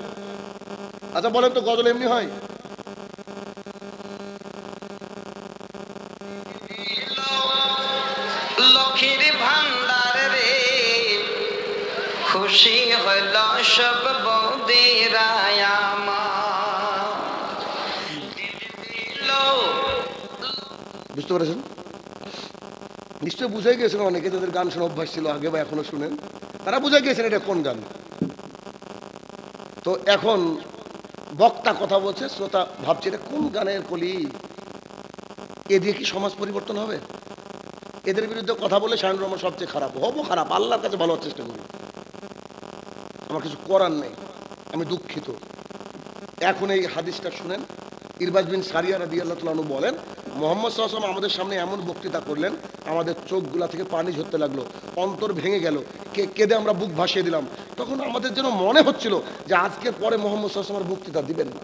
আচ্ছা বলেন তো, গজল এমনি হয়? লক্ষ্মীর ভান্ডার রে খুশি হইল সব বৌদিরা বুঝতে পেরেছেন? নিশ্চয় বুঝে গেছেন অনেকে, যাদের গান শোনা অভ্যাস ছিল আগে বা এখনো শুনেন, তারা বুঝে গেছেন এটা কোন গান। তো এখন বক্তা কথা বলছে, শ্রোতা ভাবছে এটা কোন গানের কলি। এ দিয়ে কি সমাজ পরিবর্তন হবে? এদের বিরুদ্ধে কথা বলে শাহিনুর রহমান সবচেয়ে খারাপ হবো, খারাপ আল্লাহর কাছে ভালো হওয়ার চেষ্টা করি। আমার কিছু করার নেই, আমি দুঃখিত। এখন এই হাদিসটা শুনেন। ইরবাজ বিন সারিয়া রাদিয়াল্লাহু তাআলা আনহু বলেন, মুহাম্মদ সাল্লাল্লাহু আলাইহি ওয়াসাল্লাম আমাদের সামনে এমন বক্তৃতা করলেন, আমাদের চোখগুলা থেকে পানি ঝরতে লাগলো, অন্তর ভেঙে গেল, কেঁদে আমরা বুক ভাসিয়ে দিলাম। তখন আমাদের যেন মনে হচ্ছিল যে আজকের পরে মুহাম্মদ সাল্লাল্লাহু আলাইহি ওয়াসাল্লাম বক্তৃতা দিবেন না,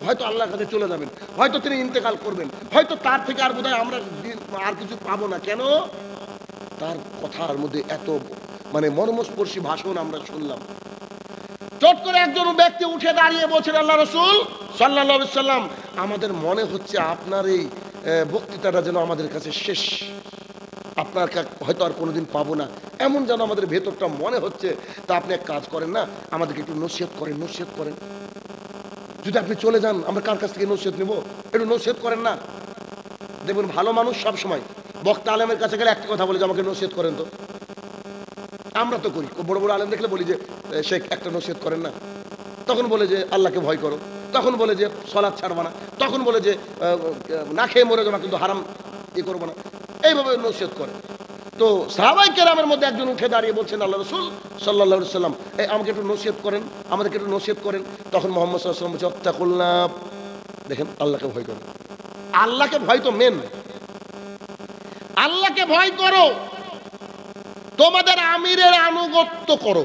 হয়তো আল্লাহর কাছে চলে যাবেন, হয়তো তিনি ইন্তেকাল করবেন, হয়তো তার থেকে আর বোধহয় আমরা আর কিছু পাবো না। কেন? তার কথার মধ্যে এত মানে মর্মস্পর্শী ভাষণ আমরা শুনলাম। চট করে একজন ব্যক্তি উঠে দাঁড়িয়ে বলছেন, আল্লাহ রাসূল সাল্লাল্লাহু আলাইহি ওয়াসাল্লাম, আমাদের মনে হচ্ছে আপনার এই বক্তৃতাটা যেন আমাদের কাছে শেষ, আপনার হয়তো আর কোনোদিন পাবো না, এমন যেন আমাদের ভেতরটা মনে হচ্ছে। তা আপনি এক কাজ করেন না, আমাদেরকে একটু নসিহত করেন, নসিহত করেন। যদি আপনি চলে যান আমরা কার কাছ থেকে নসিহত নেব? একটু নসিহত করেন না। দেখুন ভালো মানুষ সব সময় বক্তা আলেমের কাছে গেলে একটা কথা বলে যে আমাকে নসিহত করেন। তো আমরা তো করি, বড় বড় আলেম দেখলে বলি যে শেখ একটা নসিহত করেন না। তখন বলে যে আল্লাহকে ভয় করো, তখন বলে যে সালাত ছাড়বা না, তখন বলে যে না খেয়ে মরে যাবা কিন্তু হারাম করবো না, এইভাবে নসিহত করে। তো সাহাবায়ে কেরামের মধ্যে একজন উঠে দাঁড়িয়ে বলছেন, আল্লাহ রাসূল সাল্লাল্লাহু আলাইহি ওয়াসাল্লাম, আমাকে একটু নসিহত করেন, আমাদেরকে একটু নসিহত করেন। তখন মুহাম্মদ সাল্লাল্লাহু আলাইহি ওয়াসাল্লাম বলছে, আত্তাকুল্লাহ, দেখেন আল্লাহকে ভয় করো। আল্লাহকে ভয় তো মেন, আল্লাহকে ভয় করো, তোমাদের আমিরের আনুগত্য করো।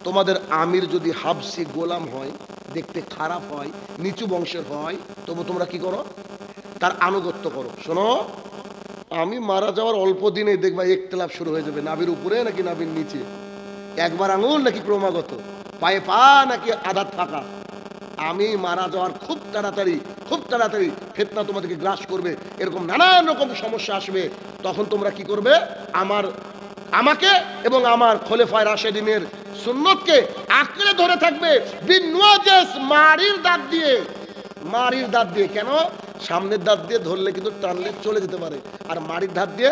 তোমাদের আমির যদি হাবসি গোলাম হয়, দেখতে খারাপ হয়, নিচু বংশের হয়, তবু তোমরা কি করো? তার আনুগত্য করো। শোনো, আমি মারা যাওয়ার অল্প দিনে দেখবা ইখতিলাফ শুরু হয়ে যাবে, নাভির উপরে নাকি নাভির নিচে, একবার আঙুল নাকি ক্রমাগত, পায়ে পা নাকি আদাত ফাঁকা। আমি মারা যাওয়ার খুব তাড়াতাড়ি ফিতনা তোমাদেরকে গ্রাস করবে, এরকম নানান রকম সমস্যা আসবে। তখন তোমরা কি করবে? আমাকে এবং আমার খলিফায়ে রাশেদিনের সুন্নতকে আঁকড়ে ধরে থাকবে, বিনওয়াজেস, মারির দাঁত দিয়ে। কেন? সামনের দাঁত দিয়ে ধরলে কিন্তু টানলে চলে যেতে পারে, আর মারির দাঁত দিয়ে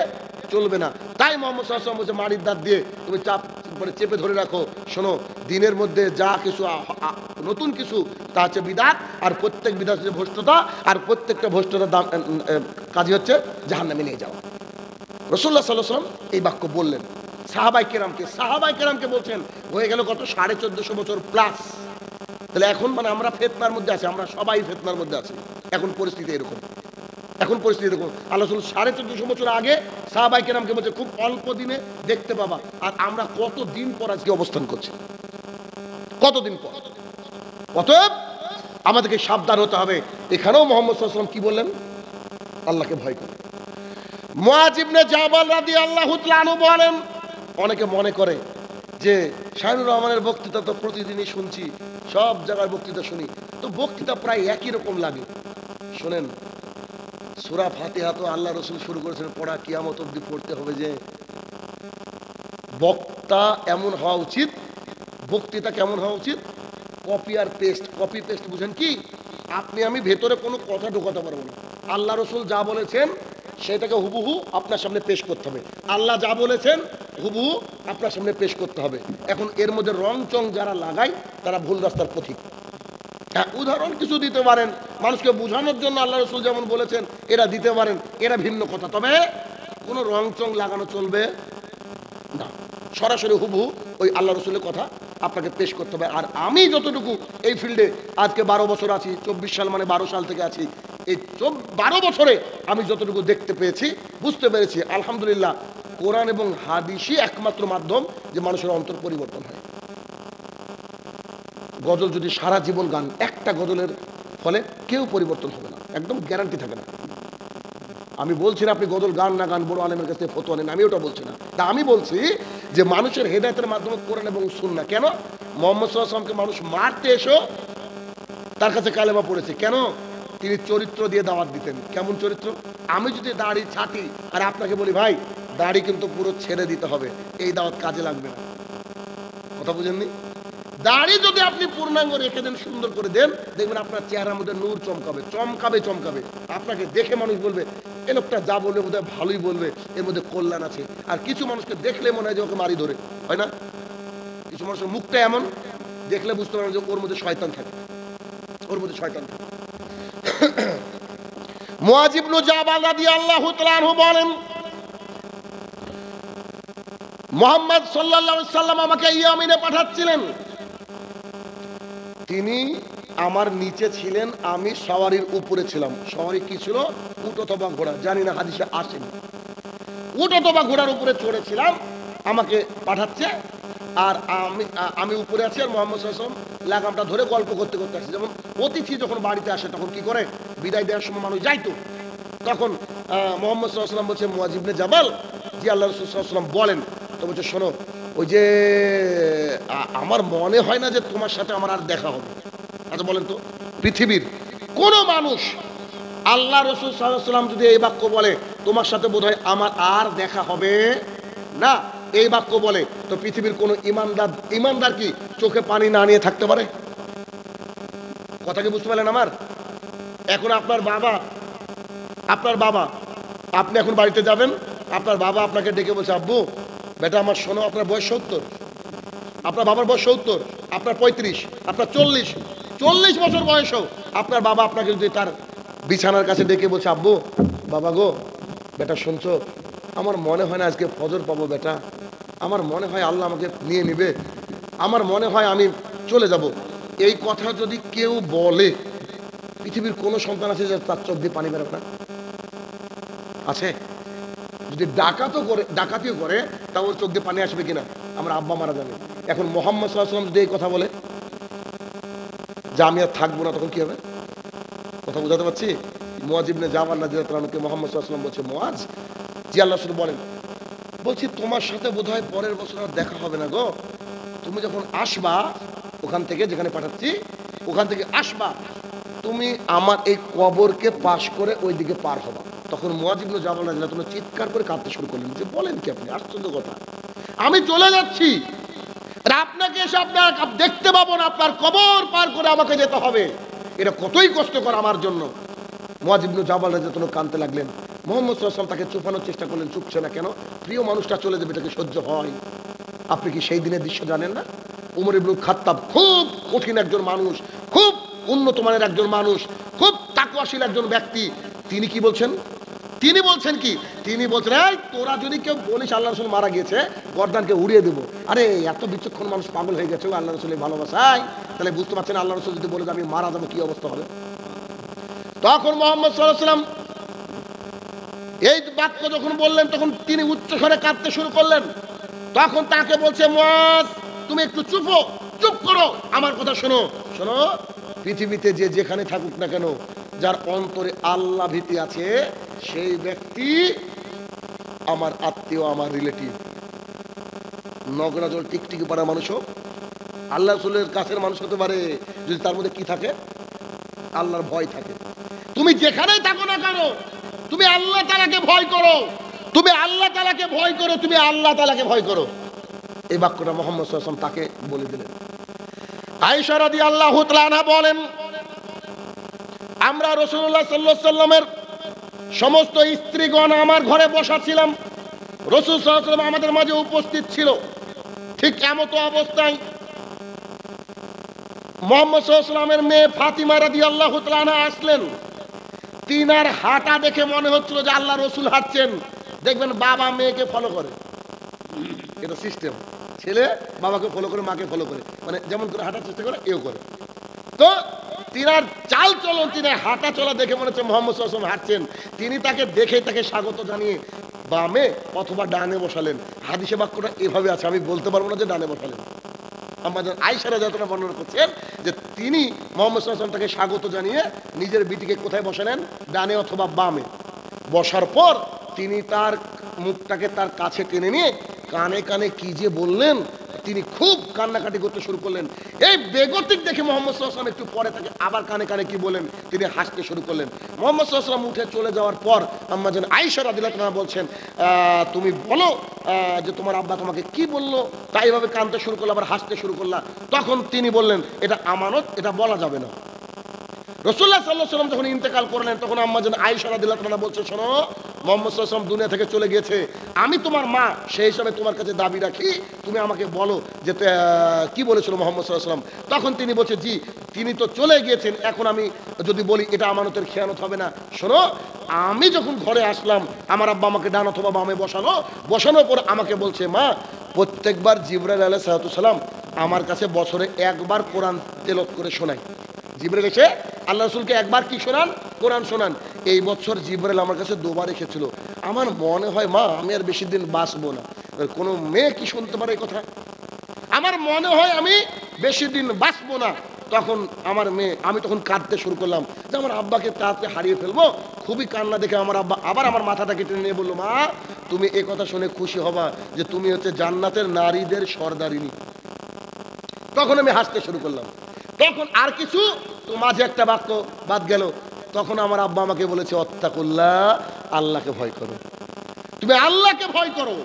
চলবে না। তাই মুহাম্মদ সাল্লাল্লাহু আলাইহি ওয়াসাল্লাম বলেছে মারির দাঁত দিয়ে তুমি চেপে ধরে রাখো। শোনো, দিনের মধ্যে যা কিছু নতুন কিছু তা হচ্ছে বিদআত, আর প্রত্যেক বিদআত হচ্ছে ভ্রষ্টতা, আর প্রত্যেকটা ভ্রষ্টতার কাজই হচ্ছে জাহান্নামে নিয়ে যাওয়া। রাসূলুল্লাহ সাল্লাল্লাহু আলাইহি ওয়াসাল্লাম এই বাক্য বললেন সাহাবায়ে কেরামকে বলছেন। হয়ে গেল কত? 1450 বছর প্লাস। তাহলে এখন মানে আমরা ফিতনার মধ্যে আছি, আমরা সবাই ফিতনার মধ্যে আছি। এখন পরিস্থিতি এরকম, আল্লাহ রাসূল 1450 বছর আগে সাহাবায়ে কেরামকে বলছে খুব অল্প দিনে দেখতে পাবা। আর আমরা কতদিন পর আজকে অবস্থান করছি, কতদিন পর। অতএব আমাদেরকে সাবধান হতে হবে। এখানেও মুহাম্মদ সাল্লাল্লাহু আলাইহি ওয়াসাল্লাম কি বললেন? আল্লাহকে ভয় করো। মুআয ইবনে জাবাল রাদিয়াল্লাহু তাআলা আনহু বলেন, অনেকে মনে করে যে শাহিনুর রহমানের বক্তৃতা তো প্রতিদিনই শুনছি, সব জায়গায় বক্তৃতা শুনি, তো বক্তৃতা প্রায় একই রকম লাগে। শোনেন, সূরা ফাতিহা তো আল্লাহ রাসূল শুরু করেছেন পড়া, কিয়ামত অবধি পড়তে হবে। যে বক্তা এমন হওয়া উচিত, বক্তৃতা কেমন হওয়া উচিত? কপি পেস্ট বুঝেন কি? আপনি আমি ভেতরে কোনো কথা ঢোকাতে পারবো না। আল্লাহ রাসূল যা বলেছেন সেটাকে হুবহু আপনার সামনে পেশ করতে হবে। আল্লাহ যা বলেছেন হুবু আপনার সামনে পেশ করতে হবে। এখন এর মধ্যে রং চং যারা লাগায় তারা ভুল রাস্তার পথিক। হ্যাঁ, উদাহরণ কিছু দিতে পারেন মানুষকে বোঝানোর জন্য, আল্লাহ রসুল যেমন বলেছেন এরা দিতে পারেন, এরা ভিন্ন কথা। তবে কোনো রং চং লাগানো চলবে না, সরাসরি হুবু ওই আল্লাহ রসুলের কথা আপনাকে পেশ করতে হবে। আর আমি যতটুকু এই ফিল্ডে আজকে 12 বছর আছি, 24 সাল মানে 12 সাল থেকে আছি, এই 12 বছরে আমি যতটুকু দেখতে পেয়েছি, বুঝতে পেরেছি, আলহামদুলিল্লাহ কোরআন এবং হাদিসই একমাত্র মাধ্যম যে মানুষের অন্তর পরিবর্তন হয়। গজল যদি সারা জীবন গান, একটা গজলের ফলে কেউ পরিবর্তন হবে না, একদম গ্যারান্টি থাকে না। আমি বলছি না আপনি গজল গান না গান, বড় আলেমের কাছে ফতোয়া নেন, আমি ওটা বলছি না। তা আমি বলছি যে মানুষের হেদায়েতের মাধ্যমে কোরআন এবং সুন্নাহ। কেন মুহাম্মদ সাল্লাল্লাহু আলাইহি ওয়াসাল্লামকে মানুষ মারতে এসো তার কাছে কালেমা পড়েছে? কেন? তিনি চরিত্র দিয়ে দাওয়াত দিতেন। কেমন চরিত্র? আমি যদি দাড়ি ছাটি আর আপনাকে বলি ভাই দাড়ি কিন্তু পুরো ছেড়ে দিতে হবে, এই দাওয়াত কাজে লাগবে না। কথা বুঝেননি? দাড়ি যদি আপনি পূর্ণাঙ্গ রেখে দেন, সুন্দর করে দেন, দেখবেন আপনার চেহারার মধ্যে নূর চমকাবে, চমকাবে চমকাবে। আপনাকে দেখে মানুষ বলবে এ লোকটা যা বলবে বোধহয় ভালোই বলবে, এর মধ্যে কল্যাণ আছে। আর কিছু মানুষকে দেখলে মনে হয় যে ওকে মারি ধরে, হয় না? কিছু মানুষের মুখটা এমন, দেখলে বুঝতে পারবেন যে ওর মধ্যে শয়তান থাকে, ওর মধ্যে শয়তান থাকে। মুআয ইবনে জাবাল রাদিয়াল্লাহু তাআলা আনহু বলেন, মুহাম্মদ সাল্লাল্লাহু আলাইহি সাল্লাম আমাকে ইয়ামিনে পাঠাচ্ছিলেন। তিনি আমার নিচে ছিলেন, আমি সওয়ারির উপরে ছিলাম। সওয়ারি কি ছিল? উট অথবা ঘোড়া, জানি না, হাদিসে আসেনি। উট অথবা ঘোড়ার উপরে চড়েছিলাম, আমাকে পাঠাচ্ছে আর আমি উপরে আছি আর মুহাম্মদ সাল্লাল্লাহু আলাইহি ওয়াসাল্লাম লাগামটা ধরে গল্প করতে করতে আসছে। যেমন অতিথি যখন বাড়িতে আসে তখন কি করে, বিদায় দেওয়ার সময় মানুষ যাইতো, তখন মুহাম্মদ সাল্লাল্লাহু আলাইহি ওয়াসাল্লাম বলছে মুআয ইবনে জাবাল, জি আল্লাহ রাসূল সাল্লাল্লাহু আলাইহি ওয়াসাল্লাম বলেন। তো বলছে শোনো, ওই যে আমার মনে হয় না যে তোমার সাথে আমার আর দেখা হবে। আচ্ছা বলেন তো, পৃথিবীর কোন মানুষ আল্লাহ রাসূল সাল্লাল্লাহু আলাইহি ওয়াসাল্লাম যদি এই বাক্য বলে তোমার সাথে বোধহয় আমার আর দেখা হবে না, এই বাক্য বলে, তো পৃথিবীর কোন ইমানদার কি চোখে পানি না নিয়ে থাকতে পারে? কথা কি বুঝতে পারলেন আমার? এখন আপনার বাবা, আপনি এখন বাড়িতে যাবেন, আপনার বাবা আপনাকে ডেকে বলছে আব্বু বেটা আমার শোনো, আপনার বয়স 70, আপনার বাবার বয়স 70, আপনার 35, আপনার 40 বছর বয়সও আপনার বাবা আপনাকে যদি তার বিছানার কাছে ডেকে বলছে আব্বু বাবা গো বেটা শুনছো, আমার মনে হয় না আজকে ফজর পাবো বেটা, আমার মনে হয় আল্লাহ আমাকে নিয়ে নিবে, আমার মনে হয় আমি চলে যাব, এই কথা যদি কেউ বলে, পৃথিবীর কোন সন্তান আছে যে তার চোখ দিয়ে পানি বেরোবে না? আছে? যদি ডাকাতিও করে তা ওর চোখ দিয়ে পানি আসবে কিনা? আমার আব্বা মারা যাবে। এখন মুহাম্মদ সাল্লাল্লাহু আলাইহি ওয়াসাল্লাম যদি এই কথা বলে যে আমি আর থাকবো না, তখন কি হবে? কথা বুঝাতে পারছি? মুআয ইবনে জাবাল রাদিয়াল্লাহু তাআলা আনহুকে মুহাম্মদ সাল্লাল্লাহু আলাইহি ওয়াসাল্লাম বলছে মুআয, জি আল্লাহ রাসূল বলেন, বলছি তোমার সাথে বোধহয় পরের বছর আর দেখা হবে না গো, তুমি যখন আসবা ওখান থেকে, যেখানে পাঠাচ্ছি ওখান থেকে আসবা, তুমি আমার এই কবরকে পাশ করে ওইদিকে পার হবা। তখন মুআয ইবনে জাবাল রাদিয়াল্লাহু তাআলা চিৎকার করে কাঁদতে শুরু করলেন যে বলেন কি আপনি, আশ্চর্য কথা, আমি চলে যাচ্ছি আর আপনাকে এসে আপনার দেখতে পাবো না, আপনার কবর পার করে আমাকে যেতে হবে, এটা কতই কষ্টকর আমার জন্য। মুআয ইবনে জাবাল রাদিয়াল্লাহু তাআলা কাঁদতে লাগলেন। মুহাম্মদ সাল্লাল্লাহু আলাইহি ওয়াসাল্লাম তাকে চুপানোর চেষ্টা করলেন, চুপছে না কেন? প্রিয় মানুষটা চলে যাবে, এটাকে সহ্য হয়? আপনি কি সেই দিনের দৃশ্য জানেন না? উমর ইবনে খাত্তাব খুব কঠিন একজন মানুষ, খুব উন্নত মানের একজন মানুষ, খুব তাকওয়াশীল একজন ব্যক্তি, তিনি কি বলছেন? তিনি বলছেন কি? তিনি বলছেন এই তোরা যদি কেউ বলিস আল্লাহ রাসূল মারা গিয়েছে, গর্দানকে উড়িয়ে দেবো। আরে এত বিচক্ষণ মানুষ পাগল হয়ে গেছে আল্লাহ রাসূলের ভালোবাসায়, তাহলে বুঝতে পারছেন আল্লাহ রাসূল যদি বলে যে আমি মারা যাবো কি অবস্থা হবে? তখন মুহাম্মদ সাল্লাল্লাহু আলাইহি ওয়াসাল্লাম এই বাক্য যখন বললেন তখন তিনি উচ্চ স্বরে কাঁদতে শুরু করলেন। তখন তাকে বলছে মুআয তুমি একটু চুপ করো, আমার কথা শোনো। পৃথিবীতে যে যেখানে থাকুক না কেন, যার অন্তরে আল্লাহ ভীতি আছে সেই ব্যক্তি আমার আত্মীয়, আমার রিলেটিভ। নগরাজল টিকটিকি পাড়া মানুষও আল্লাহ রাসূলের কাছের মানুষ হতে পারে যদি তার মধ্যে কি থাকে? আল্লাহর ভয় থাকে। তুমি যেখানেই থাকো না কেন, তুমি আল্লাহ তাআলাকে ভয় করো, তুমি আল্লাহ তাআলাকে ভয় করো, তুমি আল্লাহ তাআলাকে ভয় করো। এই বাক্যটা মুহাম্মদ সাল্লাল্লাহু আলাইহি ওয়াসাল্লাম তাকে বলে দিলেন। আয়েশা রাদিয়াল্লাহু তাআলা আনহা বলেন, আমরা রাসূলুল্লাহ সাল্লাল্লাহু আলাইহি ওয়াসাল্লামের সমস্ত স্ত্রীগণ আমার ঘরে বসা ছিলাম, রাসূল সাল্লাল্লাহু আলাইহি ওয়াসাল্লাম আমাদের মাঝে উপস্থিত ছিল। ঠিক এমত অবস্থায় মুহাম্মদ সাল্লাল্লাহু আলাইহি ওয়াসাল্লামের মেয়ে ফাতিমা রাদিয়াল্লাহু তাআলা আনহা আসলেন। তিনার হাঁটা দেখে মনে হচ্ছিল যে আল্লাহ রসুল হাঁটছেন। দেখবেন বাবা মেয়েকে ফলো করে, এটা সিস্টেম। ছেলে বাবাকে ফলো করে, মাকে ফলো করে, মানে যেমন করে হাঁটার চেষ্টা করে এও করে। তো তিনার চাল চলন, তিনার হাঁটা চলা দেখে মনে হচ্ছে মুহাম্মদ সাল্লাল্লাহু আলাইহি ওয়াসাল্লাম হাঁটছেন। তিনি তাকে দেখে তাকে স্বাগত জানিয়ে বামে অথবা ডানে বসালেন। হাদিসে বাক্যটা এভাবে আছে, আমি বলতে পারবো না যে ডানে বসালেন। আমাদের আয়েশা রাদিয়াল্লাহু আনহা বর্ণনা করছেন যে তিনি মুহাম্মদ সাল্লাল্লাহু আলাইহি ওয়াসাল্লাম তাকে স্বাগত জানিয়ে নিজের বিটিকে কোথায় বসালেন? ডানে অথবা বামে। বসার পর তিনি তার মুখটাকে তার কাছে টেনে নিয়ে কানে কানে কি যে বললেন, তিনি খুব কান্নাকাটি করতে শুরু করলেন। এই বেগতিক দেখে মুহাম্মদ সাল্লাল্লাহু আলাইহি ওয়াসাল্লাম একটু পরে তাকে আবার কানে কানে কি বলেন, তিনি হাসতে শুরু করলেন। মুহাম্মদ সাল্লাল্লাহু আলাইহি ওয়াসাল্লাম উঠে চলে যাওয়ার পর আম্মা জান আয়েশা রাদিয়াল্লাহু আনহা বলছেন, তুমি বলো যে তোমার আব্বা তোমাকে কি বললো? তাই এভাবে কাঁদতে শুরু করলো, আবার হাসতে শুরু করলা। তখন তিনি বললেন, এটা আমানত, এটা বলা যাবে না। রাসূলুল্লাহ সাল্লাল্লাহু আলাইহি ওয়াসাল্লাম যখন ইন্তেকাল করলেন তখন আম্মা জান আয়েশা রাদিয়াল্লাহু আনহা বলছে, শোনো, মুহাম্মদ সাল্লাল্লাহু আলাইহি ওয়াসাল্লাম দুনিয়া থেকে চলে গিয়েছে, আমি তোমার মা, সেই হিসাবে তোমার কাছে দাবি রাখি, তুমি আমাকে বলো যে কি বলেছিল মুহাম্মদ সাল্লাল্লাহু আলাইহি ওয়াসাল্লাম। তখন তিনি বলছে, জি, তিনি তো চলে গিয়েছেন, এখন আমি যদি বলি এটা আমানতের খেয়ানত হবে না। শোনো, আমি যখন ঘরে আসলাম আমার আব্বা আমাকে ডান অথবা বামে বসানোর পর আমাকে বলছে, মা, প্রত্যেকবার জিবরাইল আলাইহিস সালাম আমার কাছে বছরে একবার কোরআন তেলাওয়াত করে শোনায়। জিবরাইল এসে আল্লাহ রাসূলকে একবার কি শোনান? কোরআন শোনান। এই বছর জিবরাইল আমার কাছে দুবার এসেছিল। আমার মনে হয়, মা, আমি আর বেশি দিন বাঁচবো না। কোনো মেয়ে কি শুনতে পারে এই কথা? আমার মনে হয় আমি বেশি দিন বাঁচবো না। তখন আমার মেয়ে, আমি তখন কাঁদতে শুরু করলাম যে আমার আব্বাকে তাড়াতাড়ি হারিয়ে ফেলবো। খুবই কান্না দেখে আমার আব্বা আবার আমার মাথাটাকে টেনে নিয়ে বললো, মা, তুমি এই কথা শুনে খুশি হবা যে তুমি হচ্ছে জান্নাতের নারীদের সর্দারিনী। তখন আমি হাসতে শুরু করলাম। তখন আর কিছু তো মাঝে একটা বাক্য বাদ গেল। তখন আমার আব্বা আমাকে বলেছে, অত্তাকুল্লাহ, আল্লাহকে ভয় করো, তুমি আল্লাহকে ভয় করো।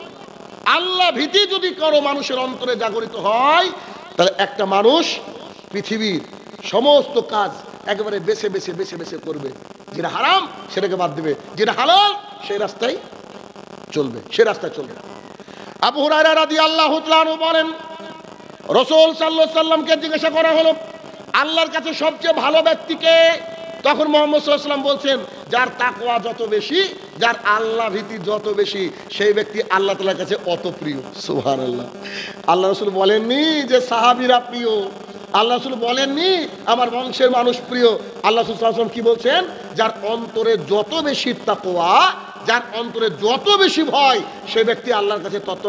আল্লাহ ভীতি যদি করো মানুষের অন্তরে জাগরিত হয়, তাহলে একটা মানুষ পৃথিবীর সমস্ত কাজ একেবারে বেছে বেছে বেছে বেছে করবে। যেটা হারাম সেটাকে বাদ দিবে, যেটা হালাল সেই রাস্তায় চলবে, সে রাস্তায় চলবে। আবু হুরায়রা রাদিয়াল্লাহু তাআলা আনহু বলেন, রাসূল সাল্লাল্লাহু আলাইহি ওয়াসাল্লামকে জিজ্ঞাসা করা হলো, আল্লাহর কাছে সবচেয়ে ভালো ব্যক্তিকে? তখন মুহাম্মদ সাল্লাল্লাহু আলাইহি ওয়াসাল্লাম বলছেন, যার তাকওয়া যত বেশি, যার আল্লাহ ভীতি যত বেশি, সেই ব্যক্তি আল্লাহ তাআলার কাছে অত প্রিয়। সুবহানাল্লাহ। আল্লাহ রাসূল বলেননি যে সাহাবীরা প্রিয়, আল্লাহ রাসূল বলেননি আমার বংশের মানুষ প্রিয়। আল্লাহ রাসূল সাল্লাল্লাহু আলাইহি ওয়াসাল্লাম কি বলছেন? যার অন্তরে যত বেশি তাকওয়া, যার অন্তরে যত বেশি ভয়, সেই ব্যক্তি আল্লাহর কাছে তত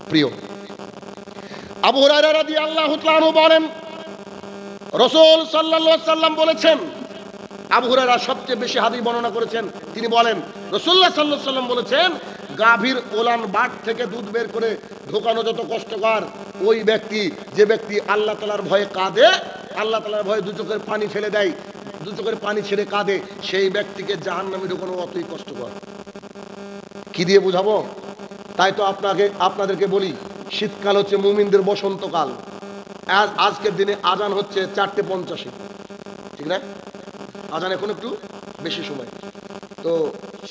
প্রিয়। আবু হুরায়রা রাদিয়াল্লাহু তাআলা আনহু বলেন, রাসূল সাল্লাল্লাহু আলাইহি ওয়াসাল্লাম বলেছেন, আবু হুরায়রা সবচেয়ে বেশি হাদিস বর্ণনা করেছেন। তিনি বলেন, রাসূলুল্লাহ সাল্লাল্লাহু আলাইহি ওয়াসাল্লাম বলেছেন, গাভীর ওলান বাট থেকে দুধ বের করে ঢোকানো যত কষ্টকর, ওই ব্যক্তি, যে ব্যক্তি আল্লাহ তাআলার ভয়ে কাঁদে, আল্লাহ তাআলার ভয়ে দু চোখের পানি ফেলে দেয়, দু চোখের পানি ছেড়ে কাঁদে, সেই ব্যক্তিকে জাহান্নামে ঢোকানো অতই কষ্টকর। কি দিয়ে বুঝাবো? তাই তো আপনাদেরকে বলি, শীতকাল হচ্ছে মুমিনদের বসন্তকাল। আজকের দিনে আজান হচ্ছে 4:50, ঠিক না? আজান এখন একটু বেশি সময়, তো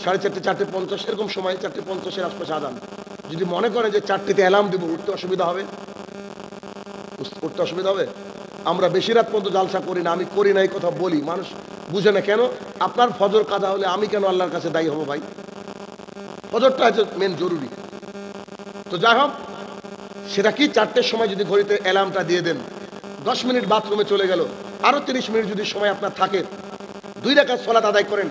4:30 4:50 এরকম সময়, 4:50 আশপাশে আজান। যদি মনে করেন যে 4টেতে অ্যালার্ম দিব, উঠতে অসুবিধা হবে, উঠতে অসুবিধা হবে। আমরা বেশি রাত পর্যন্ত জালসা করি না, আমি করি না এই কথা বলি, মানুষ বুঝে না। কেন? আপনার ফজর কাজা হলে আমি কেন আল্লাহর কাছে দায়ী হব ভাই? ফজরটা হচ্ছে মেন জরুরি। তো যাই হোক, সেটা কি 4টের সময় যদি ঘড়িতে অ্যালার্মটা দিয়ে দেন, 10 মিনিট বাথরুমে চলে গেল, আরো 30 মিনিট যদি সময় আপনার থাকে, 2 রাকাত সালাত আদায় করেন,